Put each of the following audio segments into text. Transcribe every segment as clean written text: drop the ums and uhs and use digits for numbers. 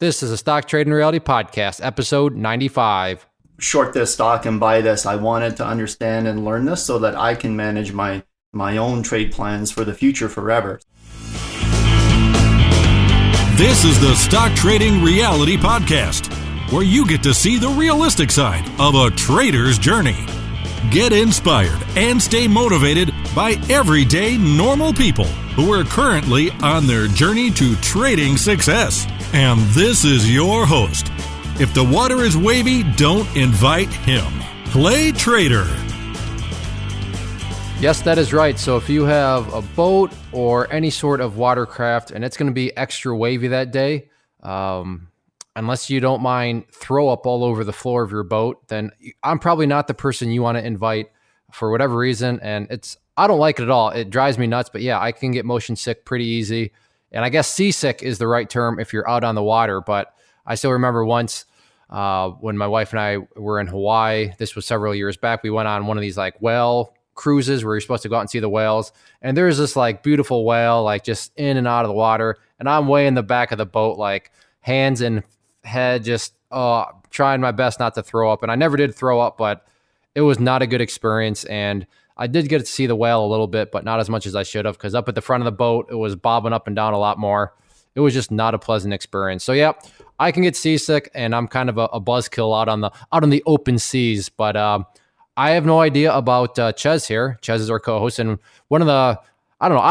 This is a Stock Trading Reality Podcast, episode 95. Short this stock and buy this. I wanted to understand and learn this so that I can manage my own trade plans for the future forever. This is the Stock Trading Reality Podcast, where you get to see the realistic side of a trader's journey. Get inspired and stay motivated by everyday normal people who are currently on their journey to trading success. And this is your host. If the water is wavy, don't invite him. Play trader. Yes, that is right. So if you have a boat or any sort of watercraft and it's going to be extra wavy that day, unless you don't mind throw up all over the floor of your boat, then I'm probably not the person you want to invite for whatever reason. And I don't like it at all. It drives me nuts. But yeah, I can get motion sick pretty easy. And I guess seasick is the right term if you're out on the water. But I still remember once when my wife and I were in Hawaii, this was several years back, we went on one of these like whale cruises where you're supposed to go out and see the whales. And there's this like beautiful whale, like just in and out of the water. And I'm way in the back of the boat, like hands and head, just trying my best not to throw up. And I never did throw up, but it was not a good experience. And I did get to see the whale a little bit, but not as much as I should have, because up at the front of the boat, it was bobbing up and down a lot more. It was just not a pleasant experience. So yeah, I can get seasick, and I'm kind of a buzzkill out on the open seas. But I have no idea about Ches here. Ches is our co-host, and I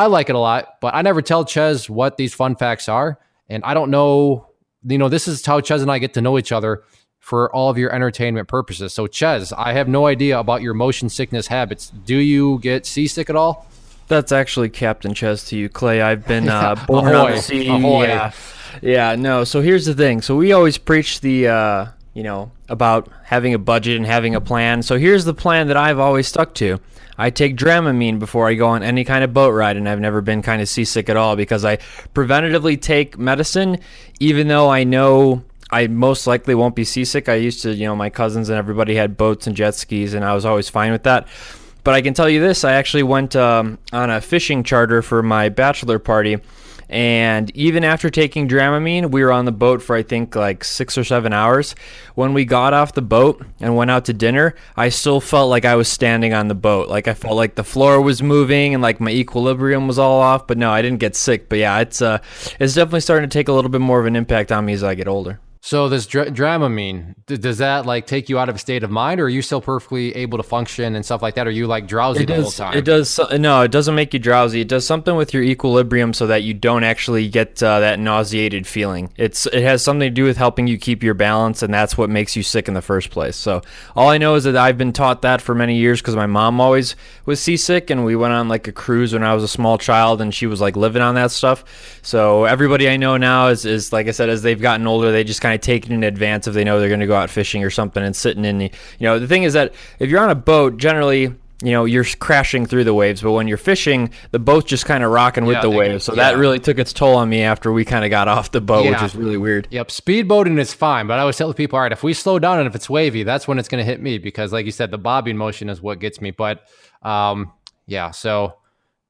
like it a lot, but I never tell Ches what these fun facts are, and I don't know. This is how Ches and I get to know each other for all of your entertainment purposes. So Ches, I have no idea about your motion sickness habits. Do you get seasick at all? That's actually Captain Ches to you, Clay. I've been born on the sea. Yeah, no. So here's the thing. So we always preach the, about having a budget and having a plan. So here's the plan that I've always stuck to. I take Dramamine before I go on any kind of boat ride, and I've never been kind of seasick at all because I preventatively take medicine, even though I know I most likely won't be seasick. I used to, my cousins and everybody had boats and jet skis, and I was always fine with that. But I can tell you this, I actually went on a fishing charter for my bachelor party, and even after taking Dramamine, we were on the boat for I think like 6 or 7 hours. When we got off the boat and went out to dinner, I still felt like I was standing on the boat. Like I felt like the floor was moving and like my equilibrium was all off. But no, I didn't get sick. But yeah, it's definitely starting to take a little bit more of an impact on me as I get older. So this Dramamine, does that like take you out of a state of mind, or are you still perfectly able to function and stuff like that? Or are you like drowsy the whole time? It does. No, it doesn't make you drowsy. It does something with your equilibrium so that you don't actually get that nauseated feeling. It has something to do with helping you keep your balance, and that's what makes you sick in the first place. So all I know is that I've been taught that for many years because my mom always was seasick, and we went on like a cruise when I was a small child, and she was like living on that stuff. So everybody I know now is like I said, as they've gotten older, they just kind of take it in advance if they know they're going to go out fishing or something and sitting in the thing is that if you're on a boat, generally, you're crashing through the waves, but when you're fishing, the boat's just kind of rocking with the waves. So that really took its toll on me after we kind of got off the boat, which is really weird. Yep. Speedboating is fine, but I always tell people, all right, if we slow down and if it's wavy, that's when it's going to hit me because like you said, the bobbing motion is what gets me. But so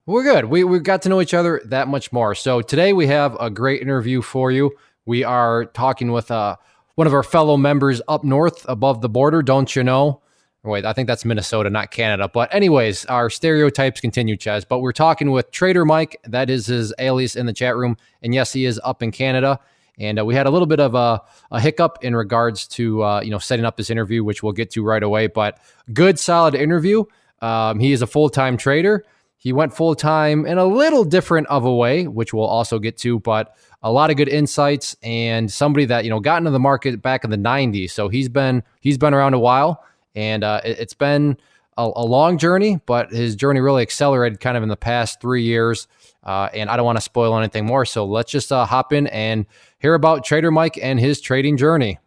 we're good. We got to know each other that much more. So today we have a great interview for you. We are talking with one of our fellow members up north above the border, don't you know? Wait, I think that's Minnesota, not Canada. But anyways, our stereotypes continue, Ches. But we're talking with TraderMike. That is his alias in the chat room. And yes, he is up in Canada. And we had a little bit of a hiccup in regards to setting up this interview, which we'll get to right away. But good, solid interview. He is a full-time trader. He went full-time in a little different of a way, which we'll also get to, but a lot of good insights and somebody that, got into the market back in the 90s. So he's been around a while, and it's been a long journey, but his journey really accelerated kind of in the past 3 years. And I don't want to spoil anything more. So let's just hop in and hear about TraderMike and his trading journey.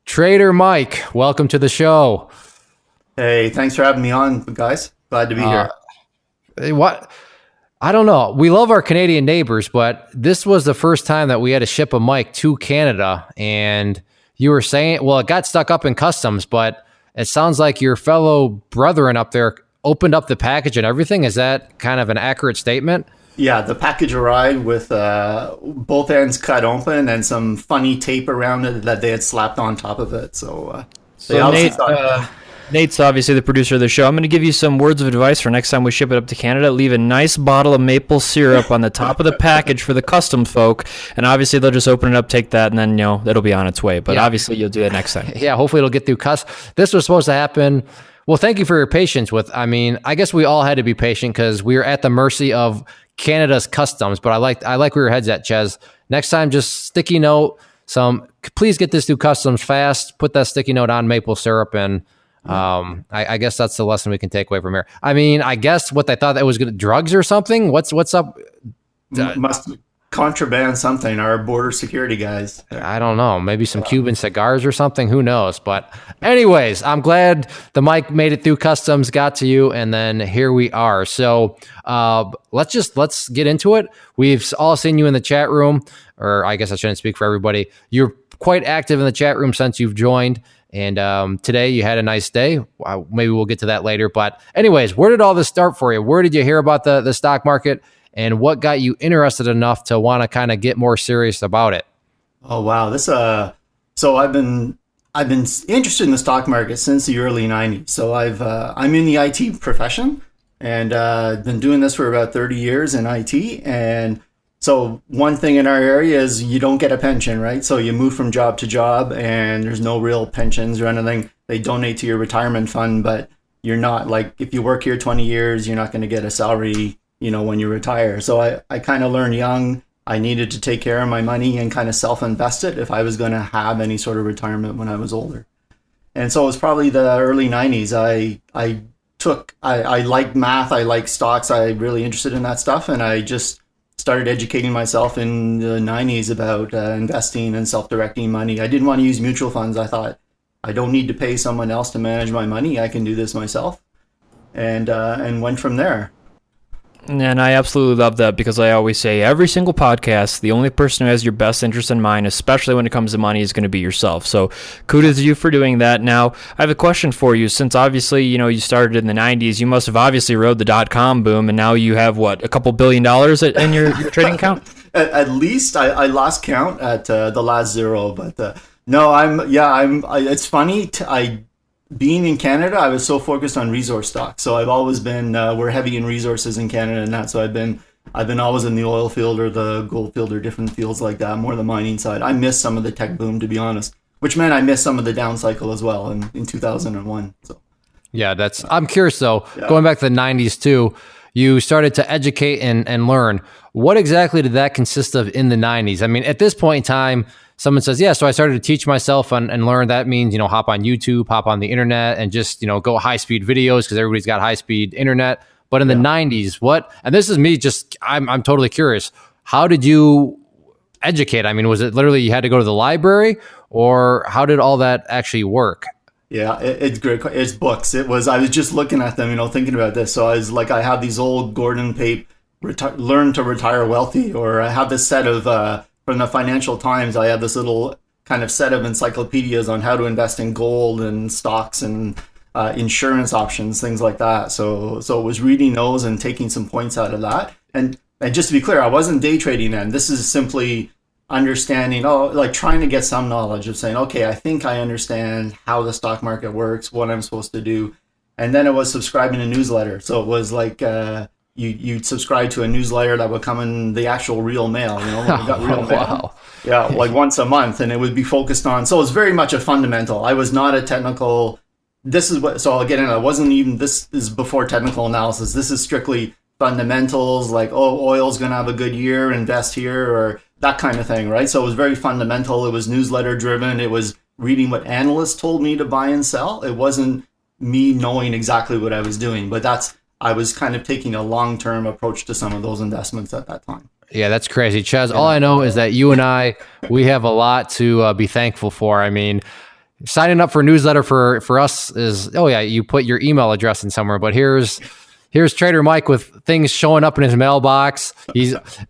TraderMike, welcome to the show. Hey, thanks for having me on, guys. Glad to be here. What? I don't know. We love our Canadian neighbors, but this was the first time that we had to ship a mic to Canada. And you were saying, well, it got stuck up in customs, but it sounds like your fellow brethren up there opened up the package and everything. Is that kind of an accurate statement? the package arrived with both ends cut open and some funny tape around it that they had slapped on top of it. So Nate's obviously the producer of the show. I'm going to give you some words of advice for next time we ship it up to Canada. Leave a nice bottle of maple syrup on the top of the package for the custom folk, and obviously they'll just open it up, take that, and then it'll be on its way. But obviously you'll do it next time. Yeah, hopefully it'll get through This was supposed to happen. Well, thank you for your patience I guess we all had to be patient because we were at the mercy of Canada's customs, but I like where your head's at, Ches. Next time, just sticky note, please get this through customs fast, put that sticky note on maple syrup, and I guess that's the lesson we can take away from here. I mean, I guess what they thought that was drugs or something. What's up? Must contraband something. Our border security guys. I don't know. Maybe some Cuban cigars or something. Who knows? But anyways, I'm glad the mic made it through customs, got to you, and then here we are. So let's get into it. We've all seen you in the chat room, or I guess I shouldn't speak for everybody. You're quite active in the chat room since you've joined. And today you had a nice day. Maybe we'll get to that later. But anyways, where did all this start for you? Where did you hear about the stock market? And what got you interested enough to want to kind of get more serious about it? Oh, wow. So I've been interested in the stock market since the early 90s. So I'm in the IT profession and been doing this for about 30 years in IT. And so one thing in our area is you don't get a pension, right? So you move from job to job and there's no real pensions or anything. They donate to your retirement fund, but you're not, like, if you work here 20 years, you're not going to get a salary, when you retire. So I kind of learned young, I needed to take care of my money and kind of self-invest it if I was going to have any sort of retirement when I was older. And so it was probably the early 90s. I liked math, I liked stocks, I really interested in that stuff. And I just started educating myself in the 90s about investing and self-directing money. I didn't want to use mutual funds. I thought, I don't need to pay someone else to manage my money. I can do this myself. And went from there. And I absolutely love that because I always say every single podcast, the only person who has your best interest in mind, especially when it comes to money, is going to be yourself. So kudos to you for doing that. Now, I have a question for you. Since obviously, you started in the 90s, you must have obviously rode the .com boom, and now you have, a couple $1 billion in your trading account? At least I lost count at the last zero. But no, it's funny. Being in Canada, I was so focused on resource stocks. So I've always been, we're heavy in resources in Canada and that. So I've been always in the oil field or the gold field or different fields like that, more the mining side. I missed some of the tech boom, to be honest, which meant I missed some of the down cycle as well in 2001. So yeah, I'm curious though, going back to the 90s too, you started to educate and learn. What exactly did that consist of in the 90s? I mean, at this point in time, someone says, so I started to teach myself and learn. That means, hop on YouTube, hop on the internet and just, go high-speed videos because everybody's got high-speed internet. But in the 90s, and this is me I'm totally curious. How did you educate? I mean, was it literally you had to go to the library or how did all that actually work? Yeah, it's great. It's books. I was just looking at them, thinking about this. So I was like, I have these old Gordon Pape, Learn to Retire Wealthy, or I have this set of, from the Financial Times, I have this little kind of set of encyclopedias on how to invest in gold and stocks and insurance options, things like that. So it was reading those and taking some points out of that. And just to be clear, I wasn't day trading then. This is simply understanding, trying to get some knowledge of saying, okay, I think I understand how the stock market works, what I'm supposed to do. And then it was subscribing to a newsletter. So it was like, you'd subscribe to a newsletter that would come in the actual real mail, we got real mail. Wow. Yeah, like once a month, and it would be focused on, so it was very much a fundamental. I was not a technical, so I'll get into it. It wasn't even, this is before technical analysis. This is strictly fundamentals, like, oil's going to have a good year, invest here, or that kind of thing, right? So it was very fundamental. It was newsletter driven. It was reading what analysts told me to buy and sell. It wasn't me knowing exactly what I was doing, but I was kind of taking a long-term approach to some of those investments at that time. Yeah, that's crazy. Ches, all I know is that you and we have a lot to be thankful for. I mean, signing up for a newsletter for us is, you put your email address in somewhere, but here's Trader Mike with things showing up in his mailbox.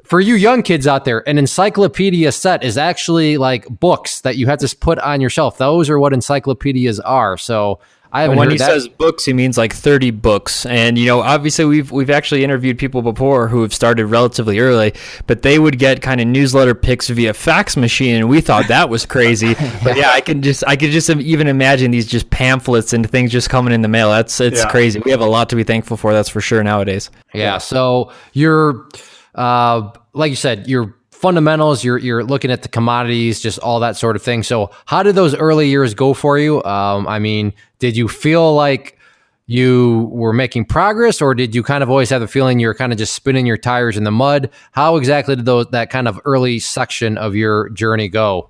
For you young kids out there, an encyclopedia set is actually like books that you have to put on your shelf. Those are what encyclopedias are. So I haven't And when heard he that. says books, he means like 30 books. And, obviously we've actually interviewed people before who have started relatively early, but they would get kind of newsletter picks via fax machine. And we thought that was crazy. But yeah, I could just even imagine these just pamphlets and things just coming in the mail. It's crazy. We have a lot to be thankful for. That's for sure nowadays. Yeah. So you're, like you said, your fundamentals, you're looking at the commodities, just all that sort of thing. So how did those early years go for you? I mean, did you feel like you were making progress, or did you kind of always have the feeling you're kind of just spinning your tires in the mud? How exactly did that kind of early section of your journey go?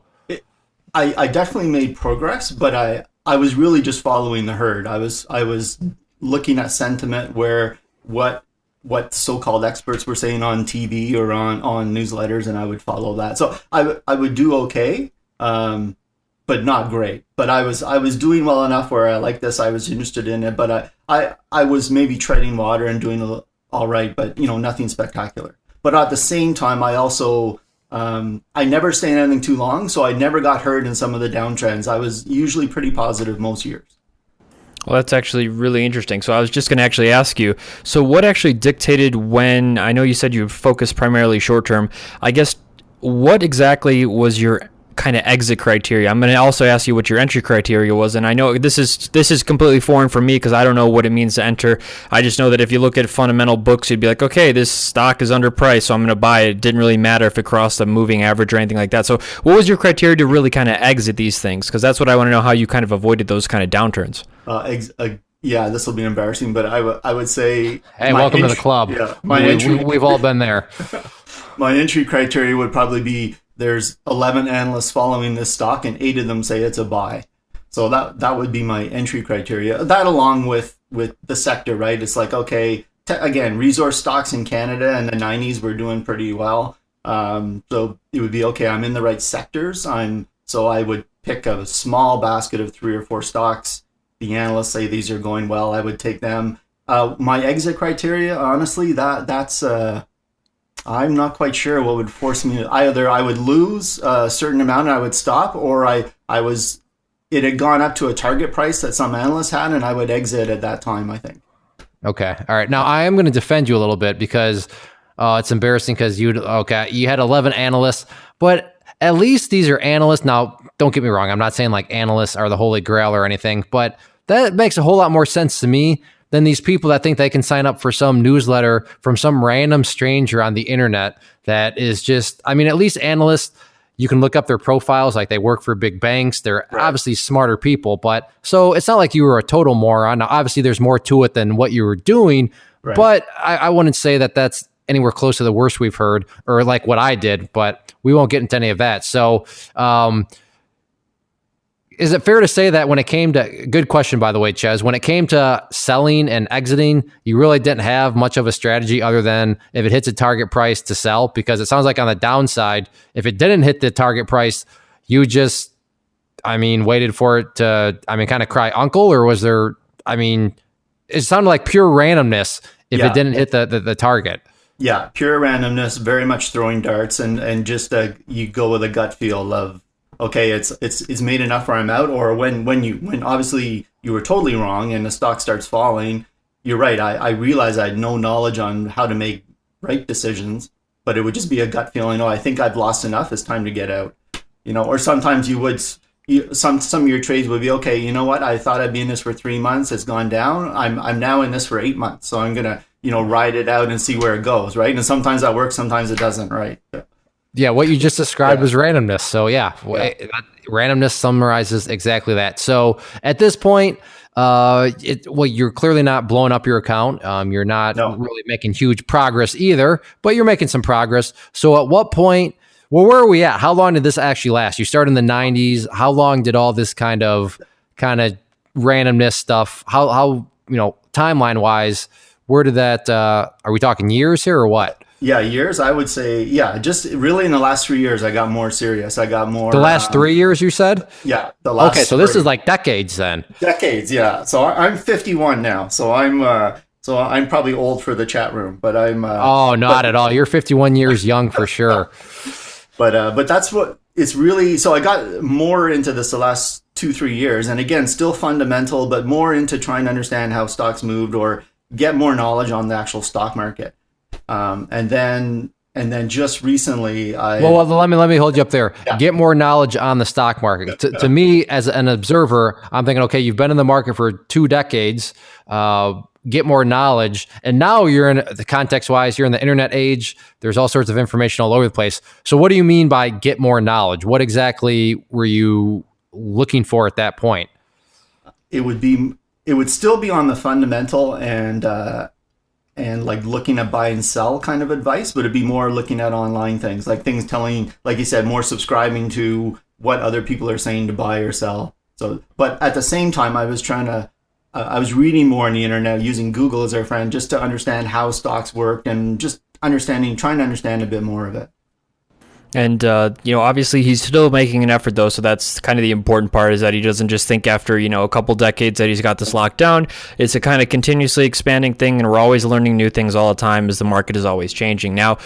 I definitely made progress, but I was really just following the herd. I was looking at sentiment, where what so-called experts were saying on TV or on newsletters, and I would follow that. So I would do okay, but not great. But I was doing well enough where I liked this. I was interested in it, but I was maybe treading water and doing all right, but nothing spectacular. But at the same time, I also I never stayed in anything too long, so I never got hurt in some of the downtrends. I was usually pretty positive most years. Well, that's actually really interesting. So I was just going to actually ask you, so what actually dictated when, I know you said you focused primarily short term, I guess, what exactly was your kind of exit criteria? I'm going to also ask you what your entry criteria was, and I know this is completely foreign for me because I don't know what it means to enter. I just know that if you look at fundamental books, you'd be like, okay, this stock is underpriced, so I'm going to buy it. It didn't really matter if it crossed a moving average or anything like that. So what was your criteria to really kind of exit these things? Because that's what I want to know, how you kind of avoided those kind of downturns. Yeah, this will be embarrassing, but I would say, hey, welcome to the club. Yeah, we've all been there. My entry criteria would probably be, there's 11 analysts following this stock and 8 of them say it's a buy. So that would be my entry criteria. That, along with the sector, right? It's like, okay, again, resource stocks in Canada in the 90s were doing pretty well. So it would be, okay, I'm in the right sectors. So I would pick a small basket of 3 or 4 stocks. The analysts say these are going well, I would take them. My exit criteria, honestly, that's I'm not quite sure what would force me to. Either I would lose a certain amount and I would stop, or it had gone up to a target price that some analysts had, and I would exit at that time, I think. Okay. All right. Now I am going to defend you a little bit because it's embarrassing because you had 11 analysts, but at least these are analysts. Now, don't get me wrong. I'm not saying like analysts are the holy grail or anything, but that makes a whole lot more sense to me than these people that think they can sign up for some newsletter from some random stranger on the internet that is just, I mean, at least analysts, you can look up their profiles, like they work for big banks. They're obviously smarter people, but so it's not like you were a total moron. Now, obviously there's more to it than what you were doing, but I wouldn't say that that's anywhere close to the worst we've heard, or like what I did, but we won't get into any of that. So, is it fair to say that when it came to, good question, by the way, Ches, when it came to selling and exiting, you really didn't have much of a strategy other than if it hits a target price to sell? Because it sounds like on the downside, if it didn't hit the target price, you just, waited for it to, kind of cry uncle, or was there, it sounded like pure randomness if it didn't hit the target. Yeah, pure randomness, very much throwing darts, and just you go with a gut feel of, okay, it's made enough where I'm out. Or when obviously you were totally wrong and the stock starts falling, you're right. I realized I had no knowledge on how to make right decisions, but it would just be a gut feeling. Oh, I think I've lost enough. It's time to get out. Or sometimes some of your trades would be, okay, you know what? I thought I'd be in this for 3 months. It's gone down. I'm now in this for 8 months. So I'm gonna ride it out and see where it goes. Right. And sometimes that works. Sometimes it doesn't. Right. Yeah, what you just described was randomness. So randomness summarizes exactly that. So at this point, you're clearly not blowing up your account. You're not really making huge progress either, but you're making some progress. So at what point, where are we at? How long did this actually last? You started in the 90s. How long did all this kind of randomness stuff, how timeline wise, where did that, are we talking years here or what? Yeah, years, I would say, just really in the last 3 years, I got more serious. I got more... The last 3 years, you said? Yeah, the last... Okay, so this is like decades then. Decades, yeah. So I'm 51 now, so I'm probably old for the chat room, but I'm... not at all. You're 51 years young for sure. But that's what it's really... So I got more into this the last 2-3 years. And again, still fundamental, but more into trying to understand how stocks moved or get more knowledge on the actual stock market. And then just recently, well, let me hold you up there. Yeah. Get more knowledge on the stock market. To me, as an observer, I'm thinking, okay, you've been in the market for 2 decades. Get more knowledge, and now you're in the context-wise. You're in the internet age. There's all sorts of information all over the place. So, what do you mean by get more knowledge? What exactly were you looking for at that point? It would still be on the fundamental and like looking at buy and sell kind of advice, but it'd be more looking at online things, like things telling, like you said, more subscribing to what other people are saying to buy or sell. So, but at the same time, I was reading more on the internet, using Google as our friend, just to understand how stocks worked and just trying to understand a bit more of it. And, obviously he's still making an effort, though, so that's kind of the important part, is that he doesn't just think after, a couple decades that he's got this locked down. It's a kind of continuously expanding thing, and we're always learning new things all the time as the market is always changing. Now,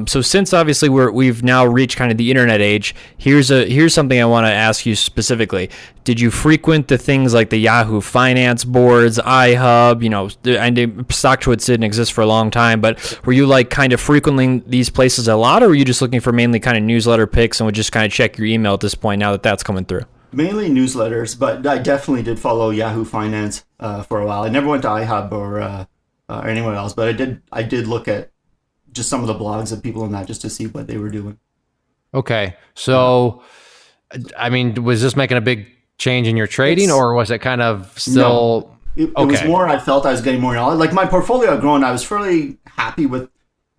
so since obviously we've now reached kind of the internet age, here's something I want to ask you specifically. Did you frequent the things like the Yahoo Finance boards, iHub, and StockTwits didn't exist for a long time, but were you like kind of frequenting these places a lot, or were you just looking for mainly kind of newsletter picks and would just kind of check your email at this point now that that's coming through? Mainly newsletters, but I definitely did follow Yahoo Finance for a while. I never went to iHub or anywhere else, but I did look at just some of the blogs of people in that just to see what they were doing. Okay. So, I mean, was this making a big change in your trading, or was it kind of still... No, it was more, I felt I was getting more knowledge. Like my portfolio had grown, I was fairly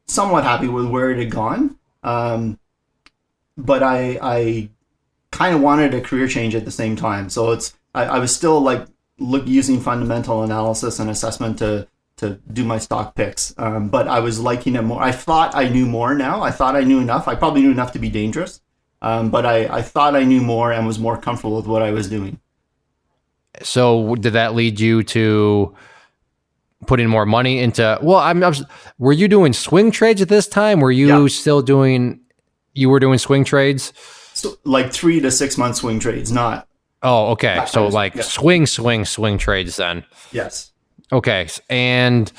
somewhat happy with where it had gone. But I kind of wanted a career change at the same time. So I was still like using fundamental analysis and assessment to do my stock picks. But I was liking it more. I thought I knew more now. I thought I knew enough. I probably knew enough to be dangerous. But I thought I knew more and was more comfortable with what I was doing. So did that lead you to putting more money into, were you doing swing trades at this time? Were you still doing, you were doing swing trades? So like 3 to 6 month swing trades, not. Oh, okay. So like swing trades then. Yes. Okay. And,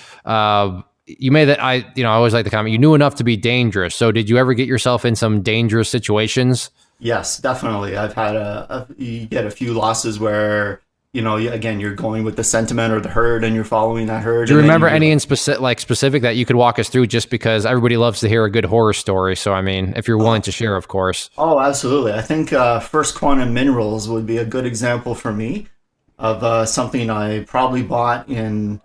you made that, I always like the comment, you knew enough to be dangerous. So did you ever get yourself in some dangerous situations? Yes, definitely. I've had you get a few losses where, again, you're going with the sentiment or the herd and you're following that herd. Do you remember any in specific that you could walk us through, just because everybody loves to hear a good horror story? So, I mean, if you're willing to share, of course. Oh, absolutely. I think First Quantum Minerals would be a good example for me of something I probably bought in,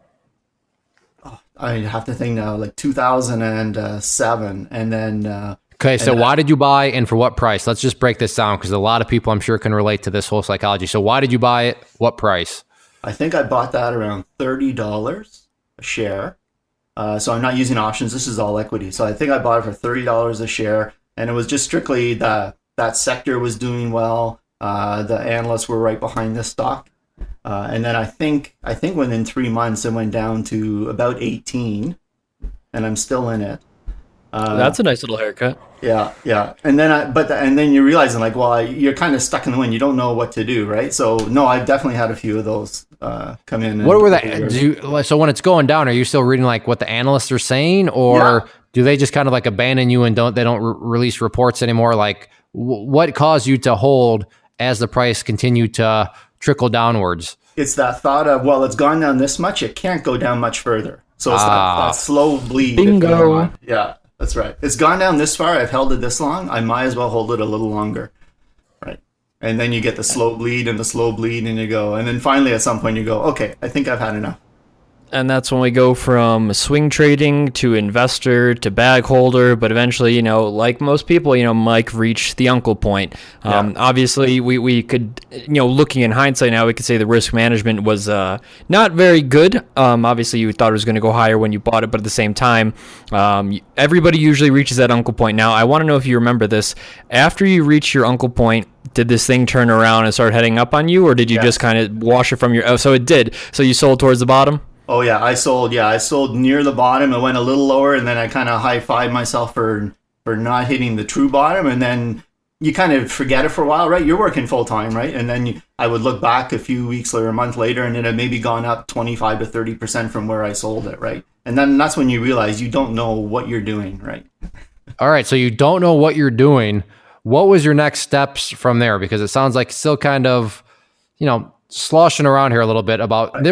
I have to think now, like 2007. And then... Okay, so why did you buy and for what price? Let's just break this down, because a lot of people I'm sure can relate to this whole psychology. So why did you buy it? What price? I think I bought that around $30 a share. So I'm not using options. This is all equity. So I think I bought it for $30 a share. And it was just strictly that sector was doing well. The analysts were right behind this stock. And then I think within 3 months it went down to about 18, and I'm still in it. That's a nice little haircut. Yeah. And then then you're realizing like, well, you're kind of stuck in the wind. You don't know what to do, right? So no, I've definitely had a few of those come in. What were they? So when it's going down, are you still reading like what the analysts are saying, or do they just kind of like abandon you and don't release reports anymore? Like what caused you to hold as the price continued to trickle downwards? It's that thought of, well, it's gone down this much, it can't go down much further. So it's that slow bleed. Bingo. Yeah. That's right. It's gone down this far. I've held it this long. I might as well hold it a little longer. Right. And then you get the slow bleed and you go. And then finally at some point you go, okay, I think I've had enough. And that's when we go from swing trading to investor to bag holder. But eventually, like most people, Mike reached the uncle point. Obviously, we could, looking in hindsight now, we could say the risk management was not very good. Obviously, you thought it was going to go higher when you bought it. But at the same time, everybody usually reaches that uncle point. Now, I want to know if you remember this. After you reach your uncle point, did this thing turn around and start heading up on you? Or did you just kind of wash it from your... Oh, so it did. So you sold towards the bottom? Oh yeah, I sold near the bottom. It went a little lower, and then I kind of high-fived myself for not hitting the true bottom, and then you kind of forget it for a while, right? You're working full time, right? And then I would look back a few weeks or a month later, and it had maybe gone up 25 to 30% from where I sold it, right? And then that's when you realize you don't know what you're doing, right? All right, so you don't know what you're doing. What was your next steps from there? Because it sounds like still kind of, sloshing around here a little bit.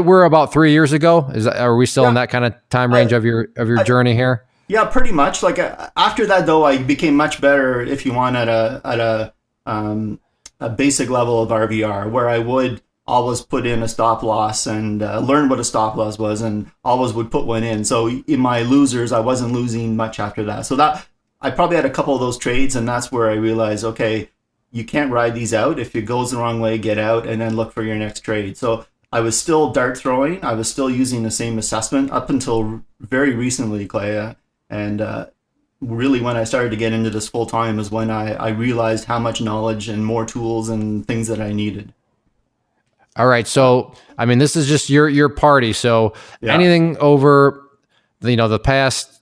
We're about 3 years ago. Are we still in that kind of time range of your journey here? Yeah, pretty much. Like after that, though, I became much better, if you want, at a basic level of RVR, where I would always put in a stop loss and learn what a stop loss was, and always would put one in. So in my losers, I wasn't losing much after that. So that I probably had a couple of those trades, and that's where I realized, okay, you can't ride these out. If it goes the wrong way, get out and then look for your next trade. So I was still dart throwing. I was still using the same assessment up until very recently, Clay. And really, when I started to get into this full time is when I realized how much knowledge and more tools and things that I needed. All right. So, I mean, this is just your party. So anything over, the past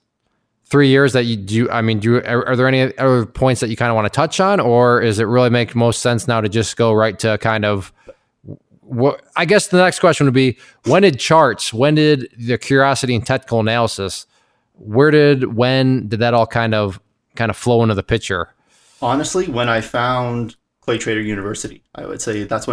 3 years that you do, are there any other points that you kind of want to touch on, or is it really make most sense now to just go right to kind of what, I guess the next question would be, when did the curiosity and technical analysis, when did that all kind of flow into the picture? Honestly, when I found Clay Trader University, I would say that's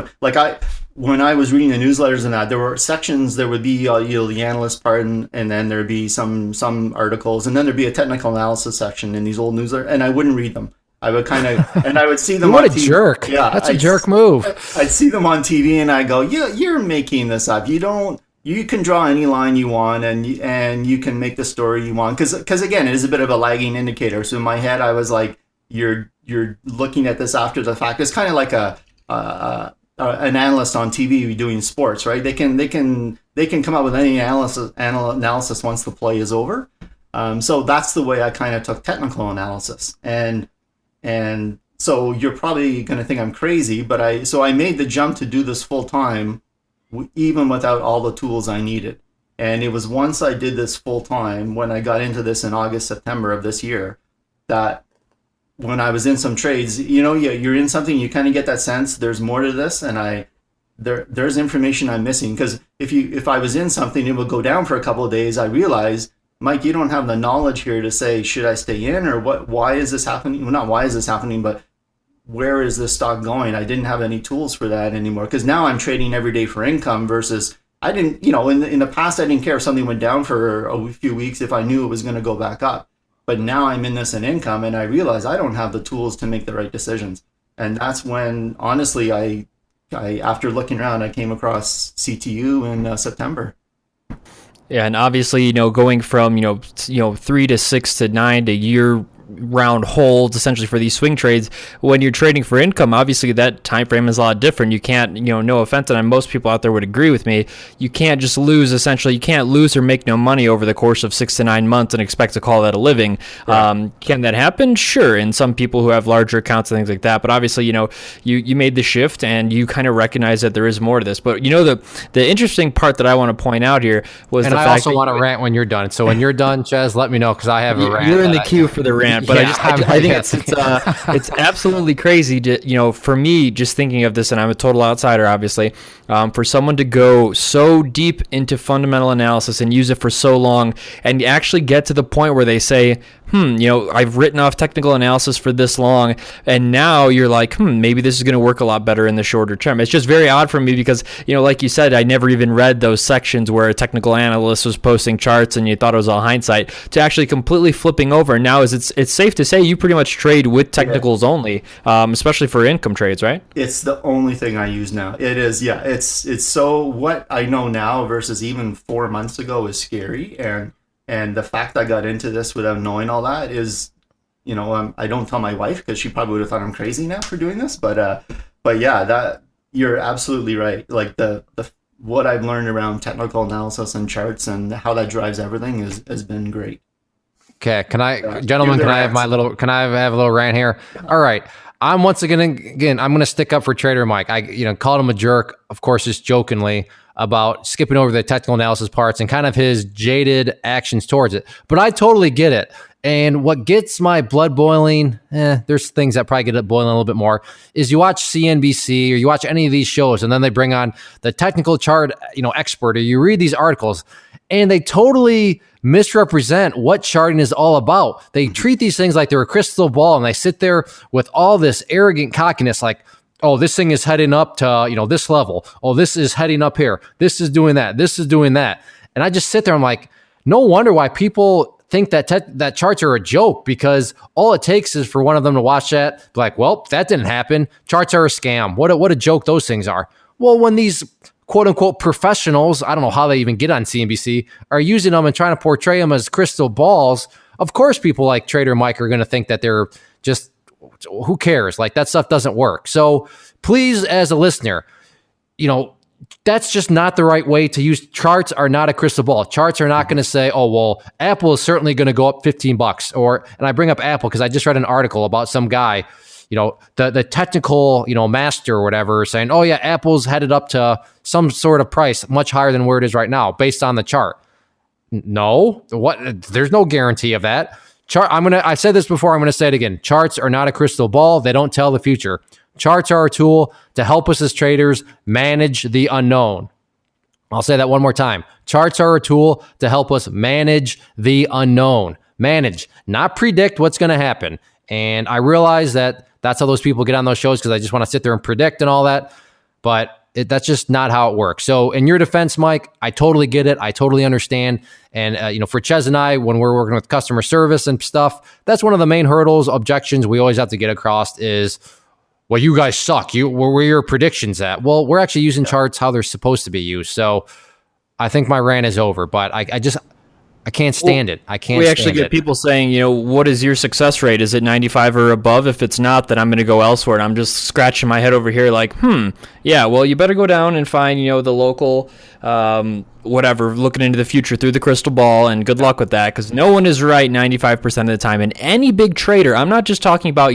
when I was reading the newsletters and that, there were sections. There would be the analyst part, and then there'd be some articles, and then there'd be a technical analysis section in these old newsletters, and I wouldn't read them. I would and I would see them. What a jerk! Yeah, that's a jerk move. I'd see them on TV, and I go, you're making this up. You can draw any line you want, and you can make the story you want, because again, it is a bit of a lagging indicator. So in my head, I was like, you're looking at this after the fact. It's kind of like an analyst on TV doing sports, right? They can come up with any analysis once the play is over. So that's the way I kind of took technical analysis, and so you're probably going to think I'm crazy, but I made the jump to do this full time, even without all the tools I needed. And it was once I did this full time, when I got into this in August, September of this year, that when I was in some trades, you're in something, you kind of get that sense there's more to this, and there's information I'm missing. Because if I was in something, it would go down for a couple of days. I realized, Mike, you don't have the knowledge here to say, should I stay in, or what? Why is this happening? Well, not why is this happening, but where is this stock going? I didn't have any tools for that anymore, because now I'm trading every day for income versus I didn't, in the past, I didn't care if something went down for a few weeks if I knew it was going to go back up. But now I'm in this in income, and I realize I don't have the tools to make the right decisions. And that's when, honestly, I after looking around, I came across CTU in September. Yeah, and obviously, going from 3 to 6 to 9 to year round holds essentially for these swing trades. When you're trading for income, obviously that time frame is a lot different. You can't, no offense, and most people out there would agree with me, you can't just lose, essentially you can't lose or make no money over the course of 6 to 9 months and expect to call that a living. Right. Can that happen? Sure, and some people who have larger accounts and things like that, but obviously you made the shift and you kind of recognize that there is more to this. But the interesting part that I want to point out here was the fact that I also want to rant when you're done. So when you're done, Chaz, let me know, because I have a rant. You're in the queue for the rant. But I think it's absolutely crazy to, for me, just thinking of this, and I'm a total outsider, obviously, for someone to go so deep into fundamental analysis and use it for so long and actually get to the point where they say, I've written off technical analysis for this long, and now you're like, maybe this is going to work a lot better in the shorter term. It's just very odd for me because, like you said, I never even read those sections where a technical analyst was posting charts and you thought it was all hindsight, to actually completely flipping over. Now it's safe to say you pretty much trade with technicals only, especially for income trades, right? It's the only thing I use now. It is, yeah. It's so, what I know now versus even 4 months ago is scary, and the fact I got into this without knowing all that is, I don't tell my wife because she probably would have thought I'm crazy now for doing this. But yeah, that you're absolutely right. Like the what I've learned around technical analysis and charts and how that drives everything has been great. Okay, gentlemen, can I have a little rant here? All right. I'm once again, I'm going to stick up for TraderMike. I, called him a jerk, of course, just jokingly, about skipping over the technical analysis parts and kind of his jaded actions towards it. But I totally get it. And what gets my blood boiling, there's things that probably get it boiling a little bit more, is you watch CNBC or you watch any of these shows, and then they bring on the technical chart, expert, or you read these articles, and they totally misrepresent what charting is all about. They treat these things like they're a crystal ball, and they sit there with all this arrogant cockiness, like, oh, this thing is heading up to, this level. Oh, this is heading up here. This is doing that. This is doing that. And I just sit there, I'm like, no wonder why people think that charts are a joke, because all it takes is for one of them to watch that, be like, well, that didn't happen. Charts are a scam. What a joke those things are. Well, when these quote unquote professionals, I don't know how they even get on CNBC, are using them and trying to portray them as crystal balls, of course people like TraderMike are going to think that they're just, who cares? Like, that stuff doesn't work. So please, as a listener, that's just not the right way to use. Charts are not a crystal ball. Charts are not going to say, oh, well, Apple is certainly going to go up $15. And I bring up Apple because I just read an article about some guy, the technical, master or whatever, saying, oh yeah, Apple's headed up to some sort of price much higher than where it is right now based on the chart. No, there's no guarantee of that. I said this before, I'm going to say it again. Charts are not a crystal ball. They don't tell the future. Charts are a tool to help us as traders manage the unknown. I'll say that one more time. Charts are a tool to help us manage the unknown. Manage, not predict what's going to happen. And I realize that that's how those people get on those shows, because I just want to sit there and predict and all that. But that's just not how it works. So in your defense, Mike, I totally get it. I totally understand. And, for Ches and I, when we're working with customer service and stuff, that's one of the main hurdles, objections we always have to get across is, well, you guys suck. Where are your predictions at? Well, we're actually using charts how they're supposed to be used. So I think my rant is over, but I can't stand it. I can't. We actually get people saying, what is your success rate? Is it 95 or above? If it's not, then I'm going to go elsewhere. And I'm just scratching my head over here like, yeah, well, you better go down and find, the local, whatever, looking into the future through the crystal ball, and good luck with that, because no one is right 95% of the time. And any big trader, I'm not just talking about,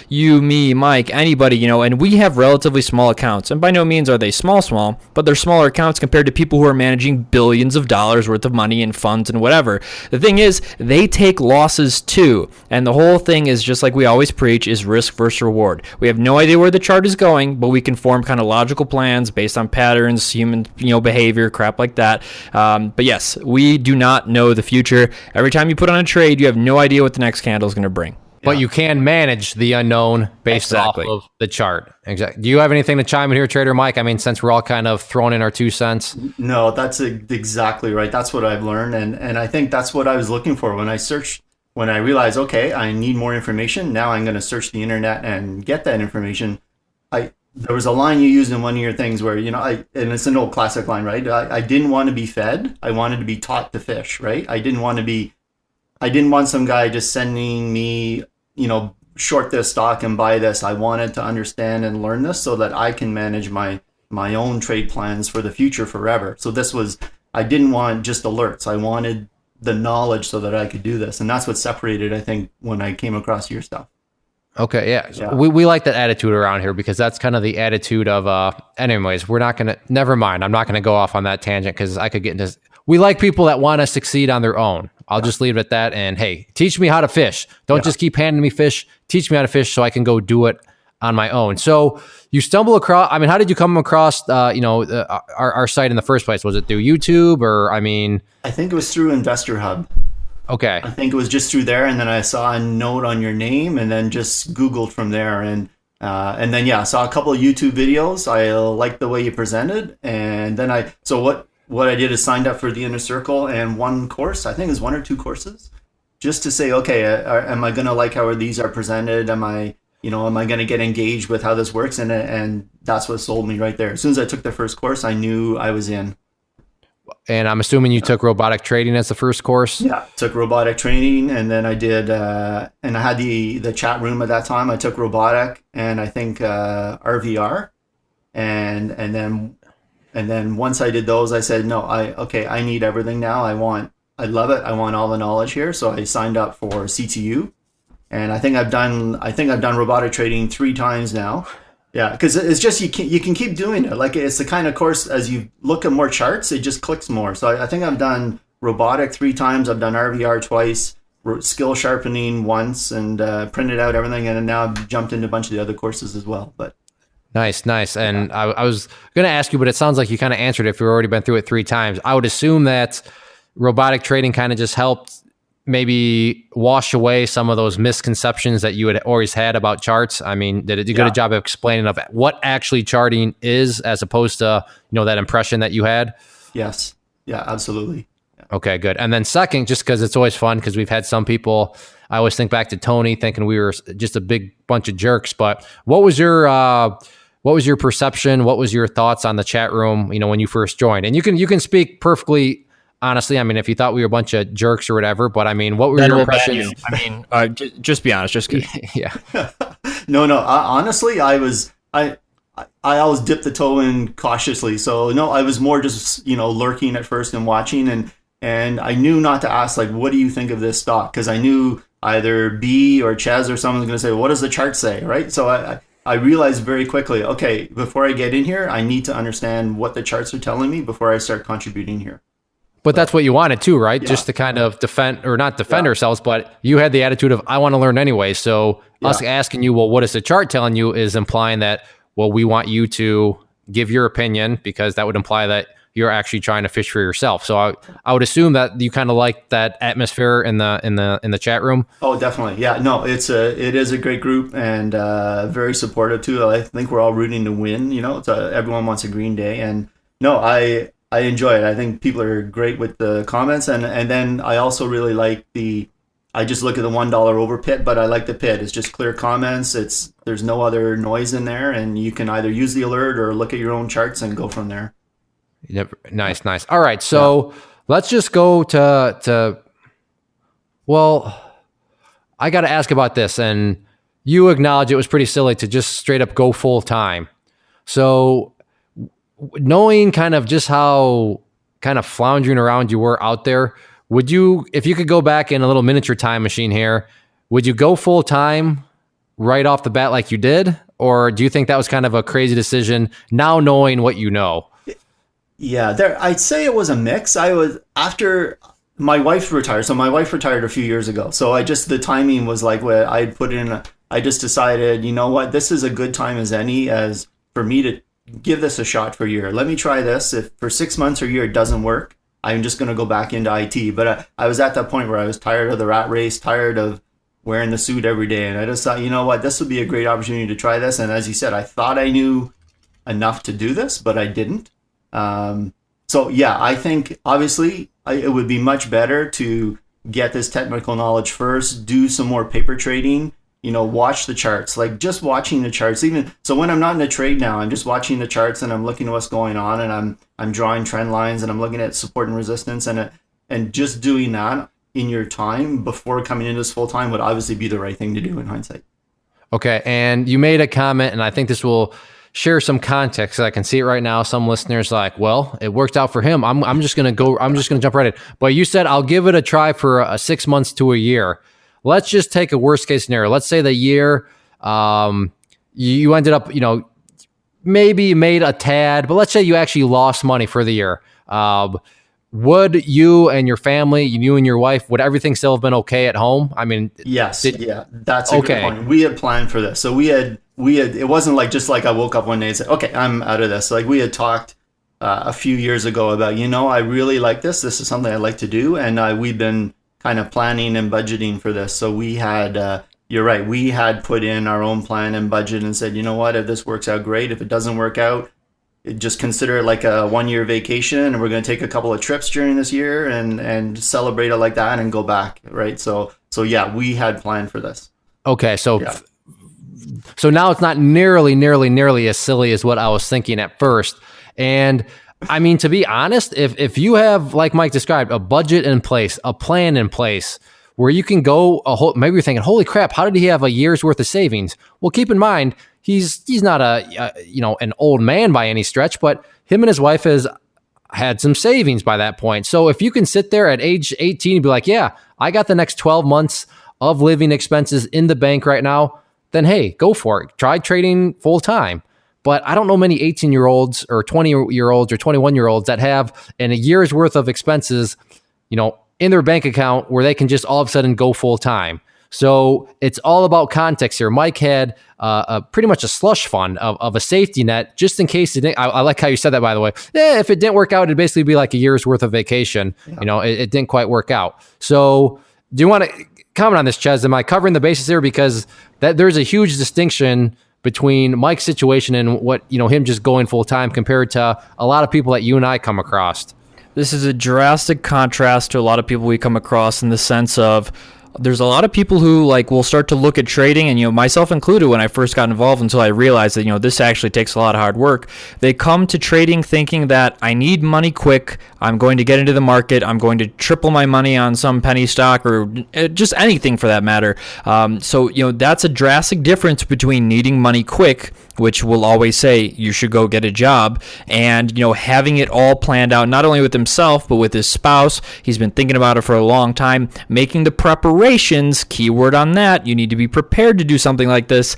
you, me, Mike, anybody, and we have relatively small accounts. And by no means are they small, but they're smaller accounts compared to people who are managing billions of dollars worth of money in funds and whatever. The thing is, they take losses too. And the whole thing is, just like we always preach, is risk versus reward. We have no idea where the chart is going, but we can form kind of logical plans based on patterns, human, behavior, crap like that. But yes, we do not know the future. Every time you put on a trade, you have no idea what the next candle is going to bring. But you can manage the unknown based off of the chart. Exactly. Do you have anything to chime in here, Trader Mike? I mean, since we're all kind of throwing in our 2 cents. No, that's exactly right. That's what I've learned. And I think that's what I was looking for when I realized, okay, I need more information. Now I'm going to search the internet and get that information. There was a line you used in one of your things where, and it's an old classic line, right? I didn't want to be fed. I wanted to be taught to fish, right? I didn't want some guy just sending me, short this stock and buy this. I wanted to understand and learn this so that I can manage my own trade plans for the future forever. So I didn't want just alerts. I wanted the knowledge so that I could do this. And that's what separated, I think, when I came across your stuff. Okay, yeah. We like that attitude around here, because that's kind of the attitude of, anyways, never mind. I'm not going to go off on that tangent, because I could get into, we like people that want to succeed on their own. I'll just leave it at that. And hey, teach me how to fish. Don't just keep handing me fish. Teach me how to fish so I can go do it on my own. So you stumble across, how did you come across, our site in the first place? Was it through YouTube or, I think it was through Investor Hub. Okay. I think it was just through there, and then I saw a note on your name, and then just Googled from there, and then I saw a couple of YouTube videos. I liked the way you presented, and then what I did is signed up for the Inner Circle and one course. I think it was 1 or 2 courses, just to say, okay, am I going to like how these are presented? Am I going to get engaged with how this works? And that's what sold me right there. As soon as I took the first course, I knew I was in. And I'm assuming you took robotic trading as the first course? Yeah, took robotic trading, and then I did, and I had the chat room at that time. I took robotic and I think RVR, and then once I did those, I said, no, I need everything now. I love it. I want all the knowledge here. So I signed up for CTU, and I think I've done robotic trading 3 times now. Yeah, because it's just you can keep doing it. Like, it's the kind of course, as you look at more charts, it just clicks more. So I think I've done robotic 3 times. I've done RVR twice, skill sharpening once and printed out everything, and now I've jumped into a bunch of the other courses as well. But Nice. And I was going to ask you, but it sounds like you kind of answered it if you've already been through it 3 times. I would assume that robotic trading kind of just helped maybe wash away some of those misconceptions that you had always had about charts. I mean, did it do a good job of explaining of what actually charting is as opposed to, that impression that you had? Yes. Yeah, absolutely. Yeah. Okay, good. And then second, just because it's always fun, because we've had some people, I always think back to Tony thinking we were just a big bunch of jerks, but what was your perception? What was your thoughts on the chat room, when you first joined? And you can speak perfectly honestly. I mean, if you thought we were a bunch of jerks or whatever, but I mean, what were your impressions? Just be honest. Just kidding. Yeah. No. Honestly, I always dip the toe in cautiously. So no, I was more just, lurking at first and watching, and I knew not to ask, like, what do you think of this stock? Because I knew either B or Chaz or someone's going to say, well, what does the chart say? Right. So I realized very quickly, okay, before I get in here, I need to understand what the charts are telling me before I start contributing here. But that's what you wanted too, right? Yeah. Just to kind of defend ourselves, but you had the attitude of, I want to learn anyway. So us asking you, well, what is the chart telling you, is implying that, well, we want you to give your opinion, because that would imply that you're actually trying to fish for yourself. So I would assume that you kind of like that atmosphere in the chat room. Oh, definitely. Yeah, no, it is a great group, and very supportive too. I think we're all rooting to win, everyone wants a green day, and no, I enjoy it. I think people are great with the comments, and then I also really like I just look at the $1 over pit, but I like the pit. It's just clear comments. There's no other noise in there, and you can either use the alert or look at your own charts and go from there. Yep. Nice. All right. So let's just go to I got to ask about this, and you acknowledge it was pretty silly to just straight up go full time. So knowing kind of just how kind of floundering around you were out there, would you, if you could go back in a little miniature time machine here, would you go full time right off the bat like you did? Or do you think that was kind of a crazy decision now knowing what you know? Yeah, I'd say it was a mix. I was, after my wife retired. So my wife retired a few years ago. So the timing was like what I'd put in. I just decided, you know what, this is a good time as any as for me to give this a shot for a year. Let me try this. If for 6 months or a year it doesn't work, I'm just going to go back into IT. But I was at that point where I was tired of the rat race, tired of wearing the suit every day. And I just thought, you know what, this would be a great opportunity to try this. And as you said, I thought I knew enough to do this, but I didn't. So yeah, I think obviously it would be much better to get this technical knowledge first, do some more paper trading, watch the charts, like just watching the charts. Even so, when I'm not in a trade now, I'm just watching the charts and I'm looking at what's going on, and I'm drawing trend lines, and I'm looking at support and resistance, and just doing that in your time before coming into this full time would obviously be the right thing to do in hindsight. Okay, and you made a comment, and I think this will share some context. I can see it right now. Some listeners like, well, it worked out for him. I'm just gonna jump right in. But you said I'll give it a try for 6 months to a year. Let's just take a worst case scenario. Let's say the year you ended up, maybe you made a tad, but let's say you actually lost money for the year. Would you and your family, you and your wife, would everything still have been okay at home? I mean, yes, that's a good point. We had planned for this, so we had. It wasn't like just like I woke up one day and said, okay, I'm out of this. Like we had talked a few years ago about, I really like this. This is something I like to do, and we've been kind of planning and budgeting for this. So we had, you're right, we had put in our own plan and budget and said, you know what, if this works out, great. If it doesn't work out, just consider it like a 1 year vacation, and we're going to take a couple of trips during this year and celebrate it like that and go back, right? So yeah, we had planned for this. Okay, so yeah. So now it's not nearly as silly as what I was thinking at first. And I mean, to be honest, if you have, like Mike described, a budget in place, a plan in place where you can go maybe you're thinking, holy crap, how did he have a year's worth of savings? Well, keep in mind, he's not an old man by any stretch, but him and his wife has had some savings by that point. So if you can sit there at age 18 and be like, yeah, I got the next 12 months of living expenses in the bank right now, then hey, go for it. Try trading full time. But I don't know many 18-year-olds or 20-year-olds or 21-year-olds that have in a year's worth of expenses, in their bank account where they can just all of a sudden go full time. So it's all about context here. Mike had pretty much a slush fund of a safety net just in case it didn't. I like how you said that, by the way. Yeah, if it didn't work out, it'd basically be like a year's worth of vacation. Yeah. It didn't quite work out. So do you want to comment on this, Ches? Am I covering the bases here? Because there's a huge distinction between Mike's situation and what, him just going full time compared to a lot of people that you and I come across. This is a drastic contrast to a lot of people we come across in the sense of there's a lot of people who will start to look at trading, and myself included when I first got involved until I realized that this actually takes a lot of hard work. They come to trading thinking that I need money quick. I'm going to get into the market. I'm going to triple my money on some penny stock or just anything for that matter. So that's a drastic difference between needing money quick, which will always say you should go get a job, and having it all planned out, not only with himself but with his spouse. He's been thinking about it for a long time, making the preparations. Keyword on that, you need to be prepared to do something like this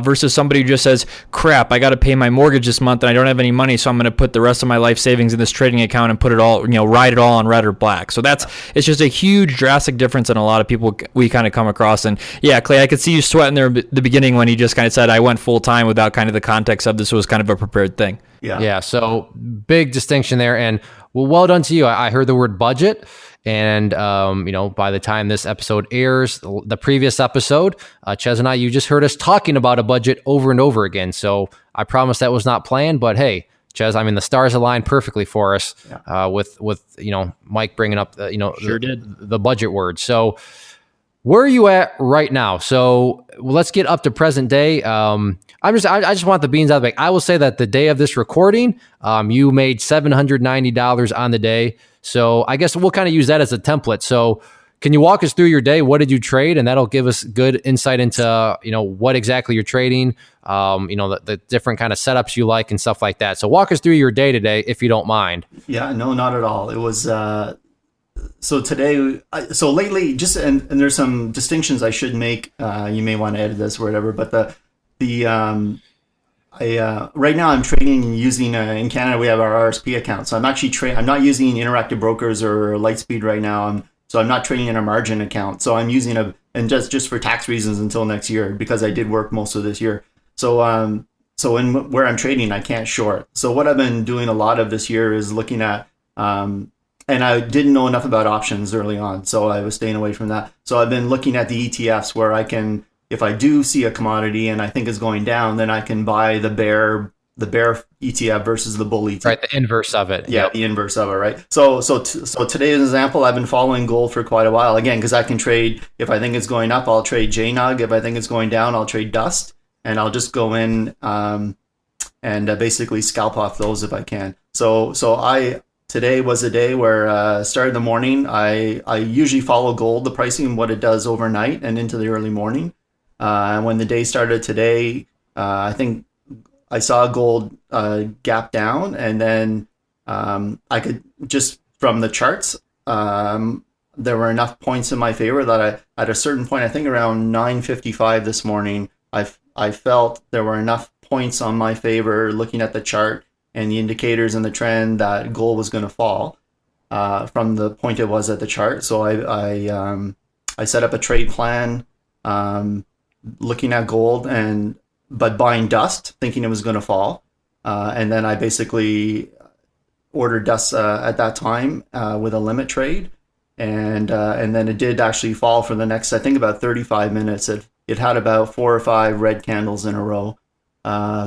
versus somebody who just says, crap, I got to pay my mortgage this month and I don't have any money, so I'm going to put the rest of my life savings in this trading account and put it all, write it all on red or black. So it's just a huge drastic difference in a lot of people we kind of come across. And yeah, Clay, I could see you sweating there at the beginning when he just kind of said I went full time without kind of the context of this was kind of a prepared thing. Yeah. So big distinction there. And well done to you. I heard the word budget. And, by the time this episode airs, the previous episode, Ches and I, you just heard us talking about a budget over and over again. So I promise that was not planned, but hey, Ches, the stars aligned perfectly for us with Mike bringing up, the budget word. So where are you at right now? So let's get up to present day. I just want the beans out of the bag. I will say that the day of this recording, you made $790 on the day. So I guess we'll kind of use that as a template. So can you walk us through your day? What did you trade? And that'll give us good insight into, what exactly you're trading, the different kind of setups you like and stuff like that. So walk us through your day today, if you don't mind. Yeah, no, not at all. It was, so today, so lately, and there's some distinctions I should make. You may want to edit this or whatever, but right now I'm trading using in Canada we have our RSP account, so I'm actually I'm not using Interactive Brokers or Lightspeed right now. I'm not trading in a margin account. So I'm using and just for tax reasons until next year because I did work most of this year. So in where I'm trading, I can't short. So what I've been doing a lot of this year is looking at and I didn't know enough about options early on, so I was staying away from that. So I've been looking at the ETFs where I can, if I do see a commodity and I think it's going down, then I can buy the bear ETF versus the bull ETF. Right, the inverse of it. Yeah, the inverse of it, right? So today's example, I've been following gold for quite a while. Again, because I can trade, if I think it's going up, I'll trade JNUG. If I think it's going down, I'll trade Dust. And I'll just go in and basically scalp off those if I can. Today was a day where started the morning. I usually follow gold, the pricing, what it does overnight and into the early morning. When the day started today, I think I saw gold gap down, and then I could just from the charts, there were enough points in my favor that at a certain point, I think around 9:55 this morning, I felt there were enough points on my favor looking at the chart and the indicators and the trend that gold was going to fall from the point it was at the chart. So I set up a trade plan looking at gold but buying Dust, thinking it was going to fall. And then I basically ordered Dust at that time with a limit trade. And then it did actually fall for the next, I think about 35 minutes. It had about 4 or 5 red candles in a row.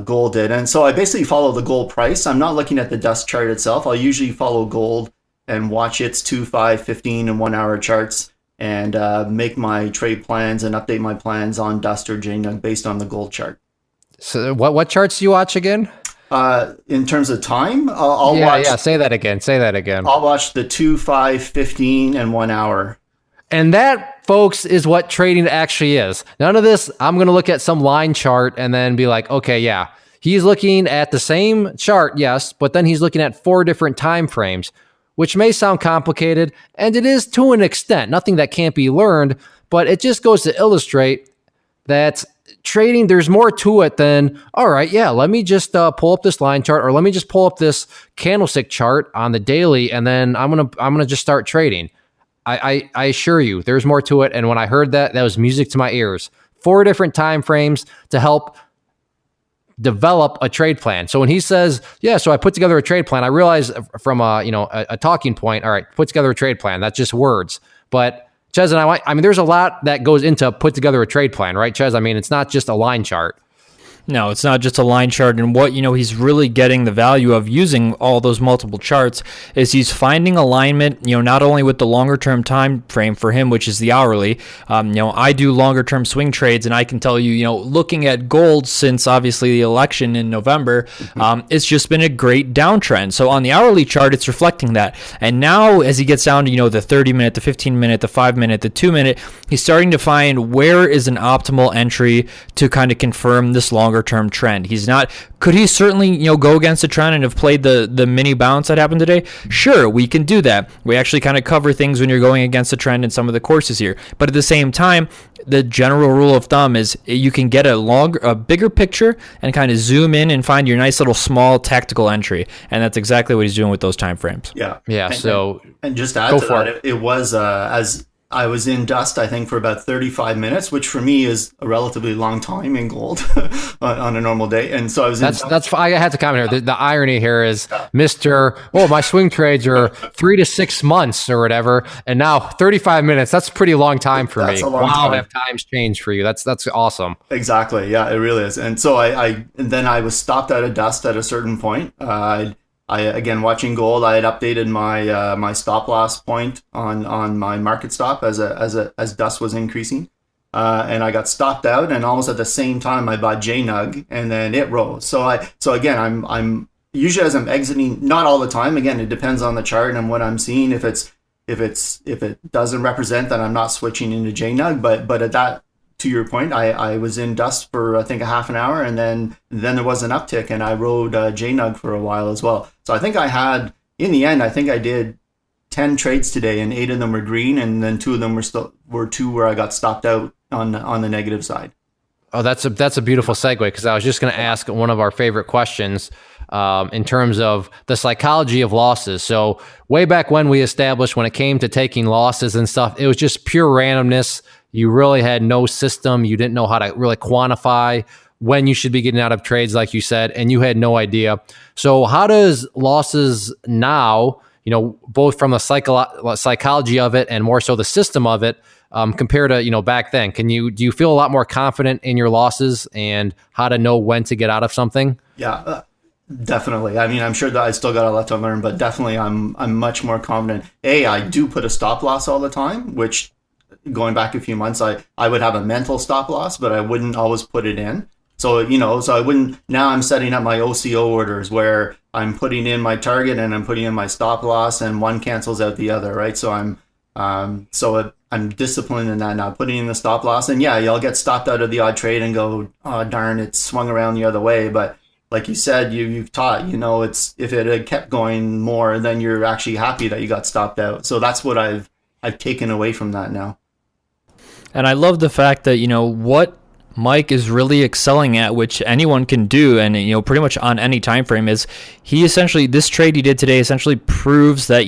Gold did. And so I basically follow the gold price. I'm not looking at the Dust chart itself. I'll usually follow gold and watch its 2, 5, 15, and 1 hour charts and make my trade plans and update my plans on Dust or JNUG based on the gold chart. So what charts do you watch again? In terms of time, I'll watch. Yeah, say that again. I'll watch the 2, 5, 15, and 1 hour. And that, folks, is what trading actually is. None of this, I'm going to look at some line chart and then be like, okay, yeah, he's looking at the same chart, yes, but then he's looking at 4 different time frames, which may sound complicated, and it is to an extent, nothing that can't be learned, but it just goes to illustrate that trading, there's more to it than, all right, yeah, let me just pull up this line chart, or let me just pull up this candlestick chart on the daily, and then I'm gonna just start trading. I assure you, there's more to it. And when I heard that, that was music to my ears. 4 different time frames to help develop a trade plan. So when he says, yeah, so I put together a trade plan, I realize from a talking point, all right, put together a trade plan. That's just words. But Ches and I mean, there's a lot that goes into put together a trade plan, right, Ches? I mean, it's not just a line chart. No, it's not just a line chart. And what, he's really getting the value of using all those multiple charts is he's finding alignment, not only with the longer term time frame for him, which is the hourly. I do longer term swing trades, and I can tell you, looking at gold since obviously the election in November, it's just been a great downtrend. So on the hourly chart, it's reflecting that. And now as he gets down to, the 30 minute, the 15 minute, the 5 minute, the 2 minute, he's starting to find where is an optimal entry to kind of confirm this longer term trend. Could he certainly go against the trend and have played the mini bounce that happened today? Sure, we can do that. We actually kind of cover things when you're going against the trend in some of the courses here. But at the same time, the general rule of thumb is you can get a bigger picture and kind of zoom in and find your nice little small tactical entry. And that's exactly what he's doing with those time frames. Yeah. And just to add to that, it was as I was in dust, I think, for about 35 minutes, which for me is a relatively long time in gold on a normal day. And so I was I had to comment here. The irony here is my swing trades are 3 to 6 months or whatever. And now 35 minutes, that's a pretty long time for me. Wow, have times changed for you. That's awesome. Exactly. Yeah, it really is. And so then I was stopped out of dust at a certain point. I again, watching gold, I had updated my my stop loss point on my market stop as dust was increasing, and I got stopped out, and almost at the same time I bought JNUG, and then it rose. So again, I'm usually, as I'm exiting, not all the time. Again, it depends on the chart and what I'm seeing. If it doesn't represent, then I'm not switching into JNUG. But at that, to your point, I was in dust for I think a half an hour, and then there was an uptick, and I rode JNUG for a while as well. So I think in the end, I did 10 trades today, and 8 of them were green, and then 2 of them were two where I got stopped out on the negative side. Oh, that's a beautiful segue, because I was just going to ask one of our favorite questions in terms of the psychology of losses. So way back when we established, when it came to taking losses and stuff, it was just pure randomness. You really had no system. You didn't know how to really quantify when you should be getting out of trades, like you said, and you had no idea. So how does losses now, both from the psychology of it and more so the system of it, compare to, back then? Do you feel a lot more confident in your losses and how to know when to get out of something? Yeah, definitely. I mean, I'm sure that I still got a lot to learn, but definitely I'm much more confident. I do put a stop loss all the time, which going back a few months, I would have a mental stop loss, but I wouldn't always put it in. So, so I wouldn't, now I'm setting up my OCO orders where I'm putting in my target and I'm putting in my stop loss, and one cancels out the other, right? So I'm disciplined in that now, putting in the stop loss. And yeah, you'll get stopped out of the odd trade and go, oh, darn, it swung around the other way. But like you said, you've taught, it's, if it had kept going more, then you're actually happy that you got stopped out. So that's what I've taken away from that now. And I love the fact that, what Mike is really excelling at, which anyone can do, and pretty much on any time frame, is he essentially, this trade he did today essentially proves that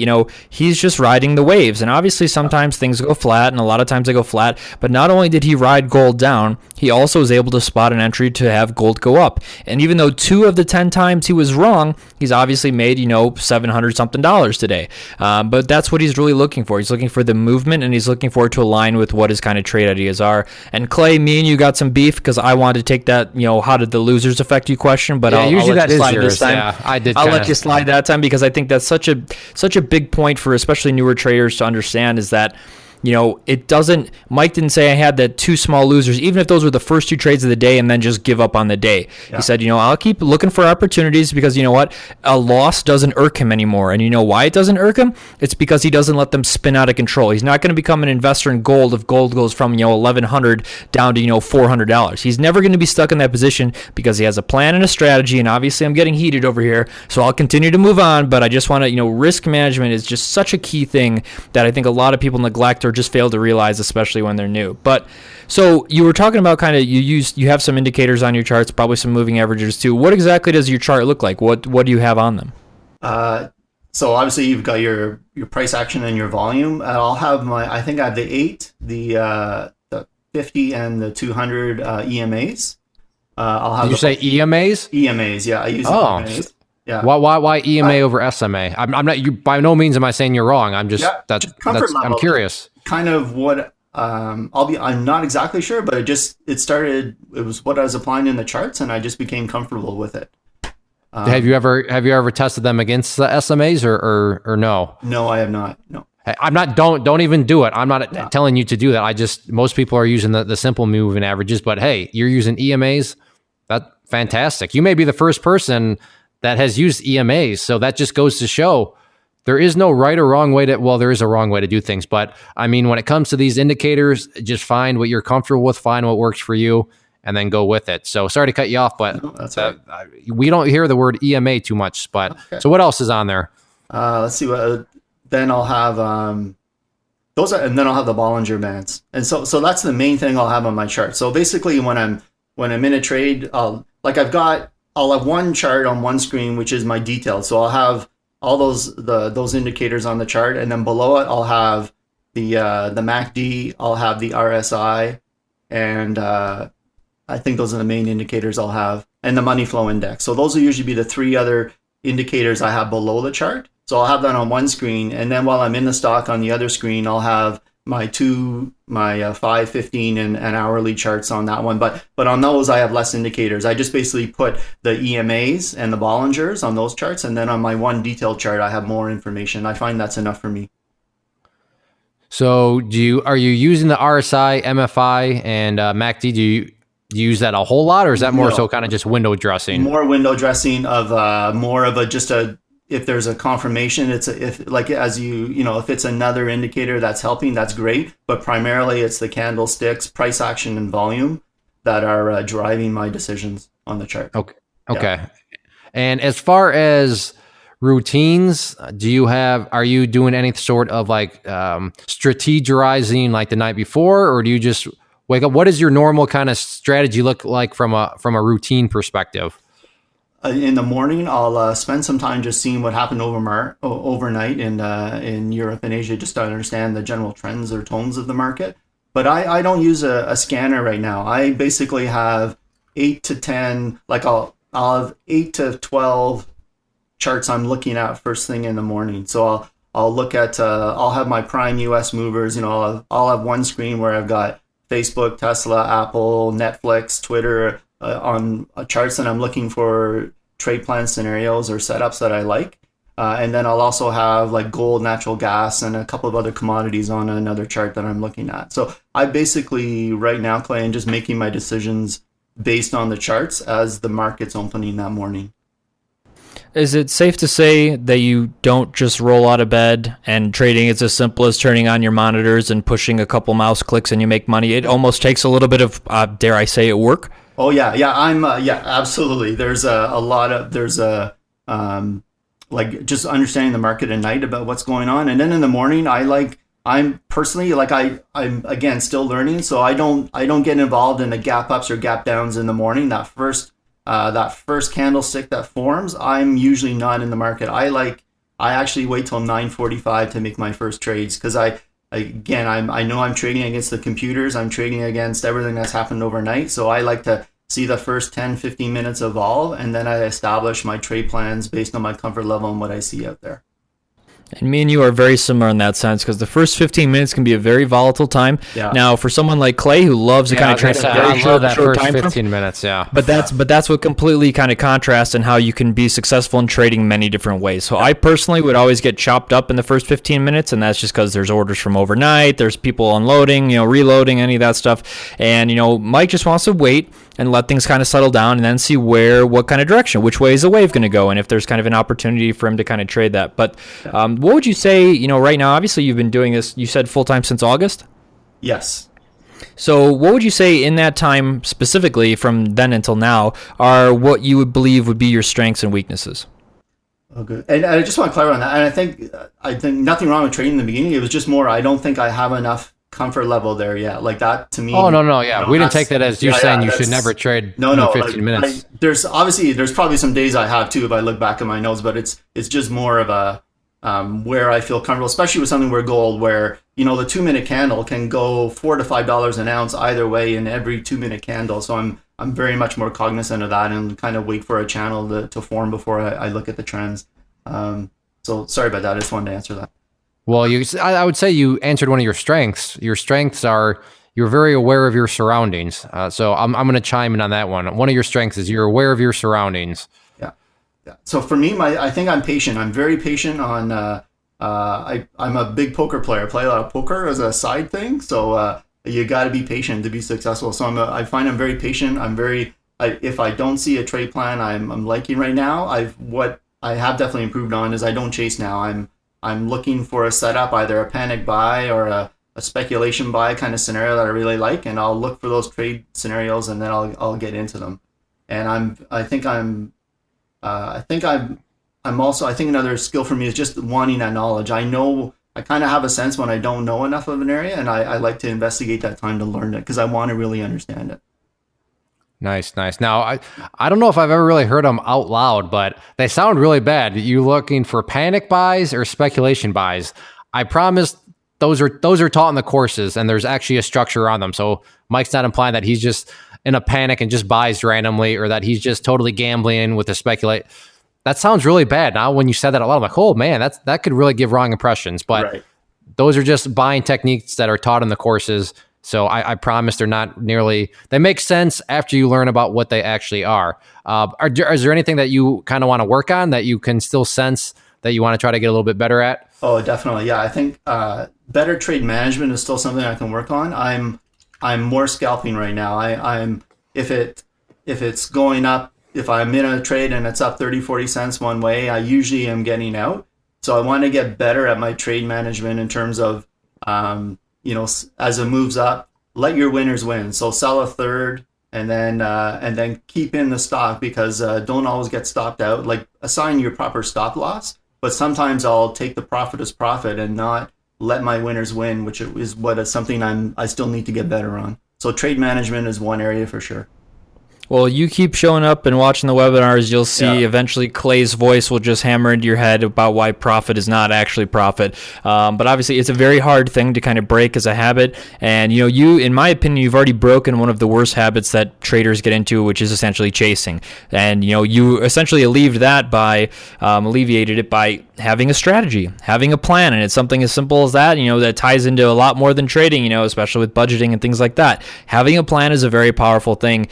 he's just riding the waves. And obviously sometimes things go flat, and a lot of times they go flat, but not only did he ride gold down, he also was able to spot an entry to have gold go up. And even though 2 of the 10 times he was wrong, he's obviously made $700 something today. But that's what he's really looking for. He's looking for the movement, and he's looking for it to align with what his kind of trade ideas are. And Clay, me and you got some beef because I wanted to take that, how did the losers affect you question, but I'll let you slide this time. Yeah, I did. I'll let you slide that time, because I think that's such a big point for especially newer traders to understand, is that Mike didn't say I had that 2 small losers, even if those were the first 2 trades of the day, and then just give up on the day. Yeah. He said, I'll keep looking for opportunities, because you know what? A loss doesn't irk him anymore. And you know why it doesn't irk him? It's because he doesn't let them spin out of control. He's not going to become an investor in gold if gold goes from, $1,100 down to, $400. He's never going to be stuck in that position, because he has a plan and a strategy. And obviously I'm getting heated over here, so I'll continue to move on. But I just want to, risk management is just such a key thing that I think a lot of people neglect or just fail to realize, especially when they're new. But so you were talking about kind of you have some indicators on your charts, probably some moving averages too. What exactly does your chart look like? What do you have on them? So obviously you've got your price action and your volume. I'll have I think I have the 8, the 50 and the 200 EMAs. I'll have. Did you say EMAs? EMAs, yeah. I use EMAs. Yeah. Why EMA over SMA? I'm not. You by no means am I saying you're wrong. I'm just I'm curious. Kind of what I'm not exactly sure, but it started. It was what I was applying in the charts, and I just became comfortable with it. Have you ever tested them against the SMAs or no? No, I have not. No. I'm not. Don't even do it. I'm not telling you to do that. Most people are using the simple moving averages, but hey, you're using EMAs. That's fantastic. You may be the first person that has used EMAs, so that just goes to show there is no right or wrong way to. Well, there is a wrong way to do things, but I mean, when it comes to these indicators, just find what you're comfortable with, find what works for you, and then go with it. So sorry to cut you off, but that's right. We don't hear the word EMA too much. But okay. So what else is on there? Let's see what. Then I'll have and then I'll have the Bollinger Bands, and so that's the main thing I'll have on my chart. So basically, when I'm in a trade, I'll have one chart on one screen, which is my detailed. So I'll have all those indicators on the chart, and then below it I'll have the MACD, I'll have the RSI, and I think those are the main indicators I'll have, and the money flow index. So those will usually be the 3 other indicators I have below the chart. So I'll have that on one screen, and then while I'm in the stock on the other screen, I'll have my 5, 15, and hourly charts on that one. But on those, I have less indicators. I just basically put the EMAs and the Bollingers on those charts, and then on my one detailed chart, I have more information. I find that's enough for me. So are you using the RSI, MFI, and MACD? Do you use that a whole lot, or is that more so kind of just window dressing? More window dressing of more of if there's a confirmation, if it's another indicator that's helping, that's great. But primarily it's the candlesticks, price action, and volume that are driving my decisions on the chart. Okay. Yeah. And as far as routines, are you doing any sort of strategizing like the night before, or do you just wake up? What does your normal kind of strategy look like from a routine perspective? In the morning, I'll spend some time just seeing what happened overnight in Europe and Asia, just to understand the general trends or tones of the market. But I don't use a scanner right now. I basically have 8 to 10, I'll have 8 to 12 charts I'm looking at first thing in the morning. So I'll look at I'll have my prime US movers. I'll have one screen where I've got Facebook, Tesla, Apple, Netflix, Twitter. On charts that I'm looking for trade plan scenarios or setups that I like. And then I'll also have gold, natural gas, and a couple of other commodities on another chart that I'm looking at. So I basically, right now, Clay, am just making my decisions based on the charts as the market's opening that morning. Is it safe to say that you don't just roll out of bed and trading is as simple as turning on your monitors and pushing a couple mouse clicks and you make money? It almost takes a little bit of, dare I say it, work? Oh yeah, I'm absolutely. There's just understanding the market at night about what's going on, and then in the morning, I'm personally I'm again still learning, so I don't get involved in the gap ups or gap downs in the morning. That first candlestick that forms, I'm usually not in the market. I actually wait till 9:45 to make my first trades because I know I'm trading against the computers. I'm trading against everything that's happened overnight. So I like to see the first 10, 15 minutes evolve, and then I establish my trade plans based on my comfort level and what I see out there. And me and you are very similar in that sense because the first 15 minutes can be a very volatile time. Yeah. Now, for someone like Clay who loves to kind of trade very short time 15 minutes, yeah. But that's what completely kind of contrasts and how you can be successful in trading many different ways. So I personally would always get chopped up in the first 15 minutes, and that's just because there's orders from overnight, there's people unloading, reloading, any of that stuff. And Mike just wants to wait and let things kind of settle down and then see what kind of direction, which way is the wave going to go, and if there's kind of an opportunity for him to kind of trade that. But what would you say, right now, obviously you've been doing this, you said full-time since August? Yes. So what would you say in that time specifically from then until now are what you would believe would be your strengths and weaknesses? Okay. And I just want to clarify on that. And I think nothing wrong with trading in the beginning. It was just more, I don't think I have enough comfort level there yet. Like that to me. Oh, no. Yeah. We didn't take that as you saying you should never trade 15 minutes. There's probably some days I have too, if I look back at my notes, but it's just more of where I feel comfortable, especially with something where gold, where, you know, the 2-minute candle can go $4 to $5 an ounce either way in every 2-minute candle. So I'm very much more cognizant of that and kind of wait for a channel to form before I look at the trends. So sorry about that. I just wanted to answer that. Well, I would say you answered one of your strengths. Your strengths are you're very aware of your surroundings. So I'm going to chime in on that one. One of your strengths is you're aware of your surroundings. Yeah. So for me, I think I'm patient. I'm very patient on. I'm a big poker player. I play a lot of poker as a side thing. So you got to be patient to be successful. So I find I'm very patient. If I don't see a trade plan I'm liking right now, what I have definitely improved on is I don't chase now. I'm looking for a setup, either a panic buy or a speculation buy kind of scenario that I really like, and I'll look for those trade scenarios and then I'll get into them. And I think another skill for me is just wanting that knowledge. I kind of have a sense when I don't know enough of an area, and I like to investigate that time to learn it because I want to really understand it. Nice. Now, I don't know if I've ever really heard them out loud, but they sound really bad. You looking for panic buys or speculation buys? I promise those are taught in the courses, and there's actually a structure on them. So Mike's not implying that he's just in a panic and just buys randomly, or that he's just totally gambling with the speculate. That sounds really bad. Now, when you said that out loud, I'm like, oh man, that could really give wrong impressions. But right. Those are just buying techniques that are taught in the courses. So I promise they're not nearly, they make sense after you learn about what they actually are. Is there anything that you kind of want to work on that you can still sense that you want to try to get a little bit better at? Oh, definitely. Yeah, I think better trade management is still something I can work on. I'm more scalping right now. I'm if it's going up, if I'm in a trade and it's up 30, 40 cents one way, I usually am getting out. So I want to get better at my trade management in terms of, as it moves up, let your winners win. So sell a third and then keep in the stock, because don't always get stopped out. Like, assign your proper stop loss, but sometimes I'll take the profit as profit and not let my winners win, which is something I still need to get better on. So trade management is one area for sure. Well, you keep showing up and watching the webinars, you'll see eventually Clay's voice will just hammer into your head about why profit is not actually profit. But obviously, it's a very hard thing to kind of break as a habit. And, you, in my opinion, you've already broken one of the worst habits that traders get into, which is essentially chasing. And, you essentially alleviated it by having a strategy, having a plan. And it's something as simple as that, that ties into a lot more than trading, especially with budgeting and things like that. Having a plan is a very powerful thing.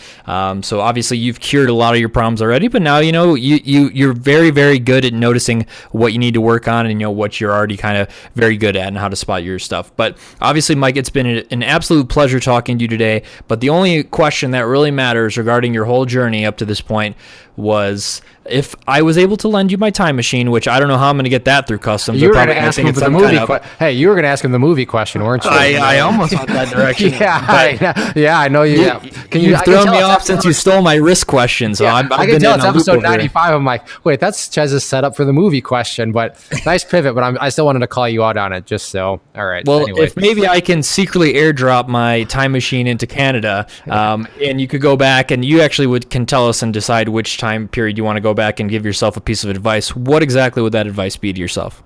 So obviously you've cured a lot of your problems already, but now you're very, very good at noticing what you need to work on and what you're already kind of very good at and how to spot your stuff. But obviously, Mike, it's been an absolute pleasure talking to you today. But the only question that really matters regarding your whole journey up to this point was, if I was able to lend you my time machine, which I don't know how I'm going to get that through customs. You were going to ask him for the movie. Hey, you were going to ask him the movie question, weren't you? I almost went that direction. I know you. You've thrown me off since you stole my risk question. So I can tell it's episode 95. I'm like, wait, that's Chez's setup for the movie question. But nice pivot. But I still wanted to call you out on it. Just so. All right. Well, anyway. If maybe I can secretly airdrop my time machine into Canada, and you could go back and you actually can tell us and decide which time period you want to go back and give yourself a piece of advice. What exactly would that advice be to yourself?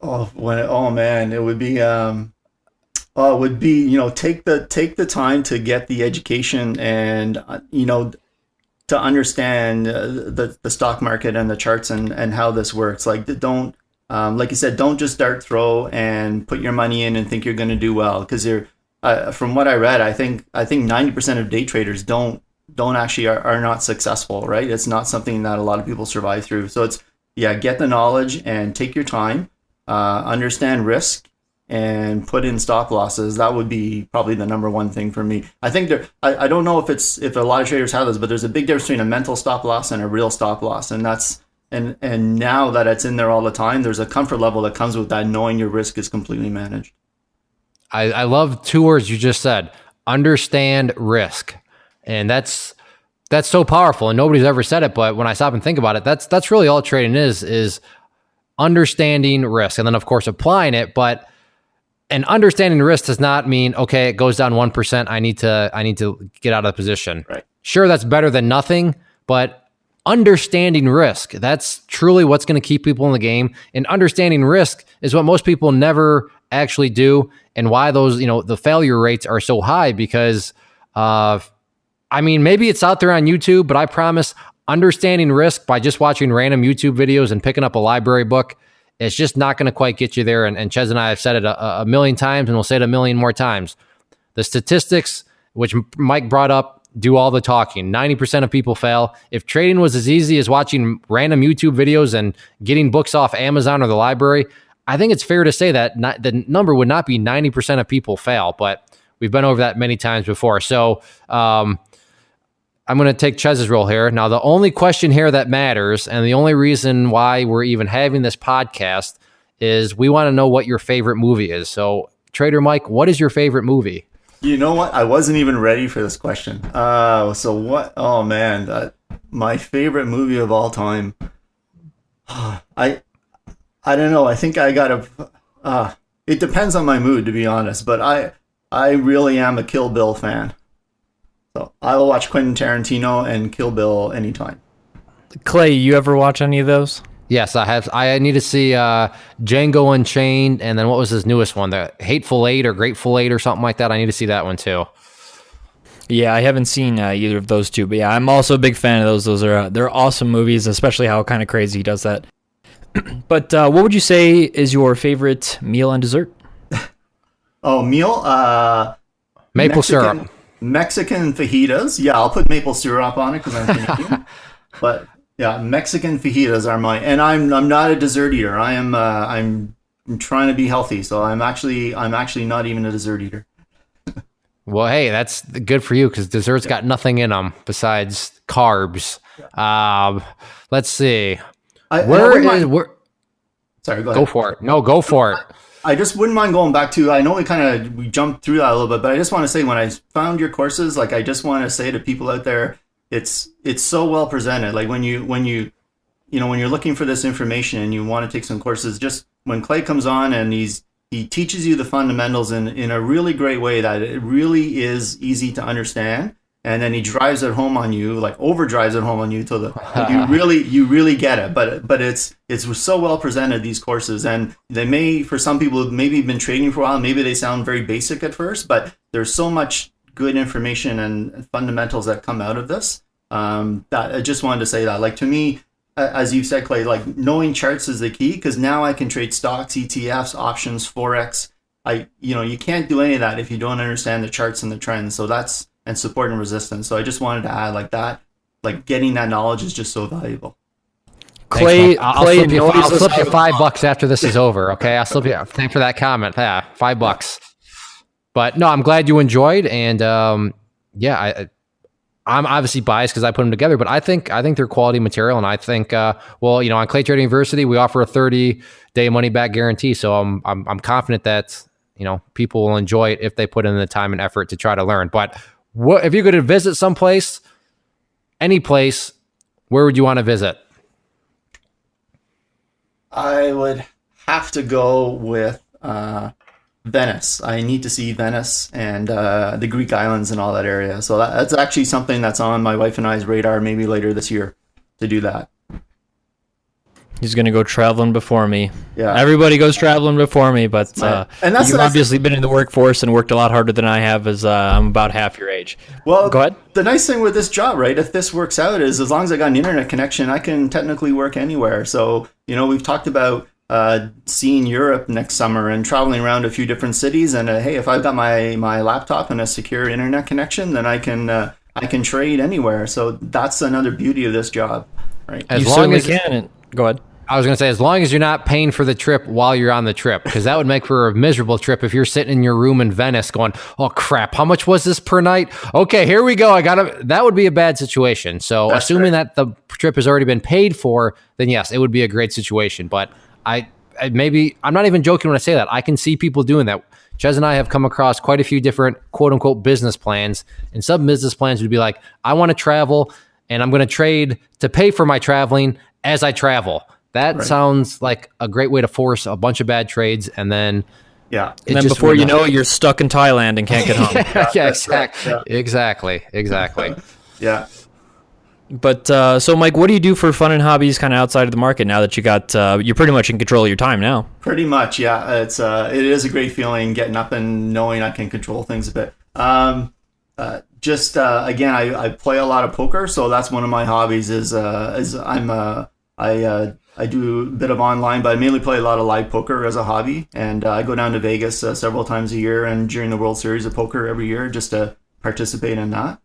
Oh man, it would be take the time to get the education and to understand the stock market and the charts and how this works. Like, don't like you said, don't just dart throw and put your money in and think you're going to do well, because from what I read, I think 90% of day traders don't actually are not successful, right? It's not something that a lot of people survive through. So it's, get the knowledge and take your time, understand risk, and put in stop losses. That would be probably the number one thing for me. I think I don't know if a lot of traders have this, but there's a big difference between a mental stop loss and a real stop loss. And that's, and now that it's in there all the time, there's a comfort level that comes with that, knowing your risk is completely managed. I love two words you just said: understand risk. And that's so powerful, and nobody's ever said it. But when I stop and think about it, that's really all trading is understanding risk, and then of course applying it. But understanding risk does not mean, okay, it goes down 1%. I need to get out of the position. Right. Sure, that's better than nothing, but understanding risk. That's truly what's going to keep people in the game. And understanding risk is what most people never actually do, and why those, the failure rates are so high, because maybe it's out there on YouTube, but I promise understanding risk by just watching random YouTube videos and picking up a library book, it's just not going to quite get you there. And Ches and I have said it a million times, and we'll say it a million more times. The statistics, which Mike brought up, do all the talking. 90% of people fail. If trading was as easy as watching random YouTube videos and getting books off Amazon or the library, I think it's fair to say that the number would not be 90% of people fail, but we've been over that many times before. So I'm going to take Chez's role here. Now, the only question here that matters, and the only reason why we're even having this podcast, is we want to know what your favorite movie is. So, Trader Mike, what is your favorite movie? You know what? I wasn't even ready for this question. So what? Oh man, my favorite movie of all time. I don't know. I think I gotta. It depends on my mood, to be honest. But I really am a Kill Bill fan. So I will watch Quentin Tarantino and Kill Bill anytime. Clay, you ever watch any of those? Yes, I have. I need to see Django Unchained, and then what was his newest one? The Hateful Eight or Grateful Eight or something like that. I need to see that one too. Yeah, I haven't seen either of those two, but yeah, I'm also a big fan of those. Those are they're awesome movies, especially how kind of crazy he does that. But what would you say is your favorite meal and dessert? Oh, meal? Maple syrup. Mexican fajitas. Yeah, I'll put maple syrup on it because I'm Canadian. But yeah, Mexican fajitas are my, and I'm not a dessert eater. I'm trying to be healthy, so I'm actually not even a dessert eater. Well, hey, that's good for you, because desserts got nothing in them besides carbs. Let's see. Sorry, go ahead. Go for it. No, go for it. I just wouldn't mind going back to, I know we jumped through that a little bit, but I just want to say, when I found your courses, like, I just want to say to people out there, it's so well presented. Like when you're looking for this information and you want to take some courses, just when Clay comes on and he teaches you the fundamentals in a really great way that it really is easy to understand. And then he drives it home on you, like overdrives it home on you till you really get it. But it's so well presented, these courses, and they may, for some people, maybe been trading for a while, maybe they sound very basic at first, but there's so much good information and fundamentals that come out of this. That I just wanted to say that, like, to me, as you said, Clay, like, knowing charts is the key, because now I can trade stocks, ETFs, options, Forex. You can't do any of that if you don't understand the charts and the trends. So and support and resistance. So I just wanted to add, like, that, like, getting that knowledge is just so valuable. Clay, I'll slip you $5 after this is over. Okay, I'll slip you. Thanks for that comment. Yeah, $5. But no, I'm glad you enjoyed, and I'm obviously biased because I put them together, but I think they're quality material, and I think on Clay Trading University we offer a 30-day money back guarantee, so I'm confident that people will enjoy it if they put in the time and effort to try to learn. But if you could visit someplace, any place, where would you want to visit? I would have to go with Venice. I need to see Venice and the Greek islands and all that area. So that's actually something that's on my wife and I's radar, maybe later this year, to do that. He's going to go traveling before me. Yeah. Everybody goes traveling before me, but you've obviously been in the workforce and worked a lot harder than I have, as I'm about half your age. Well, go ahead. The nice thing with this job, right, if this works out, is as long as I got an internet connection, I can technically work anywhere. So, we've talked about seeing Europe next summer and traveling around a few different cities. And hey, if I've got my laptop and a secure internet connection, then I can trade anywhere. So that's another beauty of this job, right? As long as you can. Go ahead. I was going to say, as long as you're not paying for the trip while you're on the trip, because that would make for a miserable trip if you're sitting in your room in Venice going, oh crap, how much was this per night? Okay, here we go. That would be a bad situation. So that's assuming that the trip has already been paid for, then yes, it would be a great situation. But I'm not even joking when I say that. I can see people doing that. Ches and I have come across quite a few different quote unquote business plans, and some business plans would be like, I want to travel and I'm going to trade to pay for my traveling as I travel. That sounds like a great way to force a bunch of bad trades, and then and then before you know it, you're stuck in Thailand and can't get home. Exactly. Yeah. But so, Mike, what do you do for fun and hobbies kind of outside of the market now that you're pretty much in control of your time now? Pretty much, yeah. It is a great feeling getting up and knowing I can control things a bit. Again, I play a lot of poker, so that's one of my hobbies. I do a bit of online, but I mainly play a lot of live poker as a hobby, and I go down to Vegas several times a year, and during the World Series of Poker every year, just to participate in that.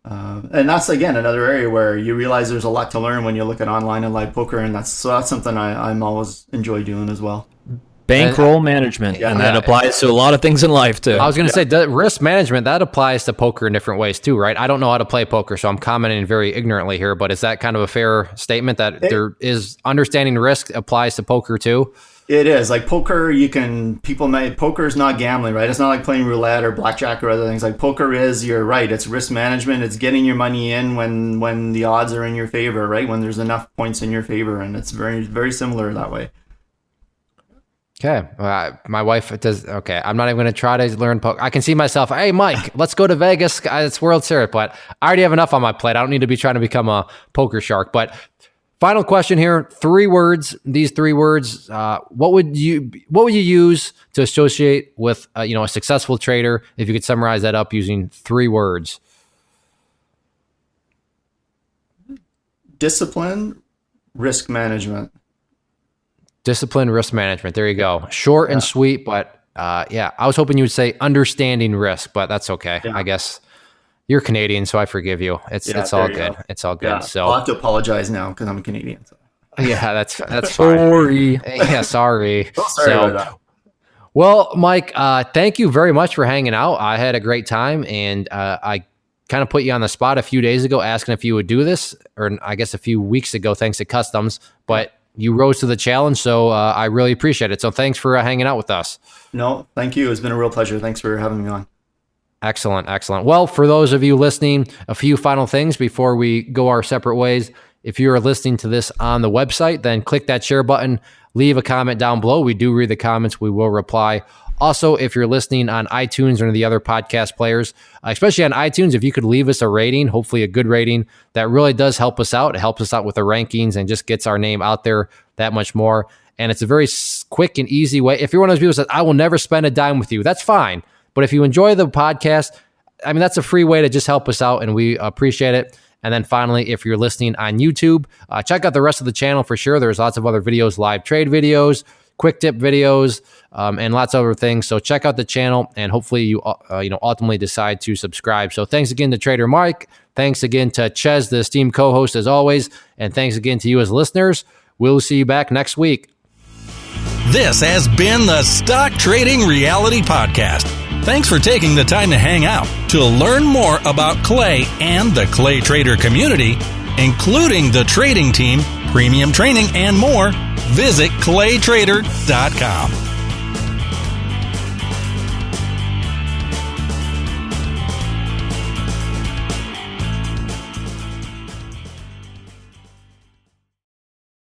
And that's, again, another area where you realize there's a lot to learn when you look at online and live poker, and that's something I'm always enjoy doing as well. Bankroll management, and that applies to a lot of things in life too. I was going to say, risk management, that applies to poker in different ways too, right? I don't know how to play poker, so I'm commenting very ignorantly here, but is that kind of a fair statement that there is understanding risk applies to poker too? It is. Like poker, poker is not gambling, right? It's not like playing roulette or blackjack or other things. Like poker is, you're right, it's risk management. It's getting your money in when the odds are in your favor, right? When there's enough points in your favor, and it's very, very similar that way. Okay. My wife does. Okay. I'm not even going to try to learn poker. I can see myself, hey, Mike, let's go to Vegas. It's World Series, but I already have enough on my plate. I don't need to be trying to become a poker shark. But final question here, 3 words. These 3 words, what would you use to associate with, a successful trader? If you could summarize that up using 3 words. Discipline, risk management. Discipline, risk management. There you go. Short and sweet, but I was hoping you would say understanding risk, but that's okay. Yeah. I guess you're Canadian, so I forgive you. It's all good. It's all good. Yeah. So I'll have to apologize now because I'm a Canadian. So. Yeah, that's fine. Sorry. Yeah, sorry. Sorry about that. Well, Mike, thank you very much for hanging out. I had a great time, and I kind of put you on the spot a few days ago asking if you would do this, or I guess a few weeks ago, thanks to Customs, but you rose to the challenge, so I really appreciate it. So thanks for hanging out with us. No, thank you. It's been a real pleasure. Thanks for having me on. Excellent. Well, for those of you listening, a few final things before we go our separate ways. If you are listening to this on the website, then click that share button, leave a comment down below. We do read the comments. We will reply. Also, if you're listening on iTunes or any of the other podcast players, especially on iTunes, if you could leave us a rating, hopefully a good rating, that really does help us out. It helps us out with the rankings and just gets our name out there that much more. And it's a very quick and easy way. If you're one of those people who says, I will never spend a dime with you, that's fine. But if you enjoy the podcast, that's a free way to just help us out, and we appreciate it. And then finally, if you're listening on YouTube, check out the rest of the channel for sure. There's lots of other videos, live trade videos, quick tip videos, and lots of other things. So check out the channel, and hopefully you ultimately decide to subscribe. So thanks again to TraderMike. Thanks again to Ches, the esteemed co-host, as always. And thanks again to you as listeners. We'll see you back next week. This has been the Stock Trading Reality Podcast. Thanks for taking the time to hang out. To learn more about Clay and the Clay Trader community, including the trading team, premium training, and more, visit claytrader.com.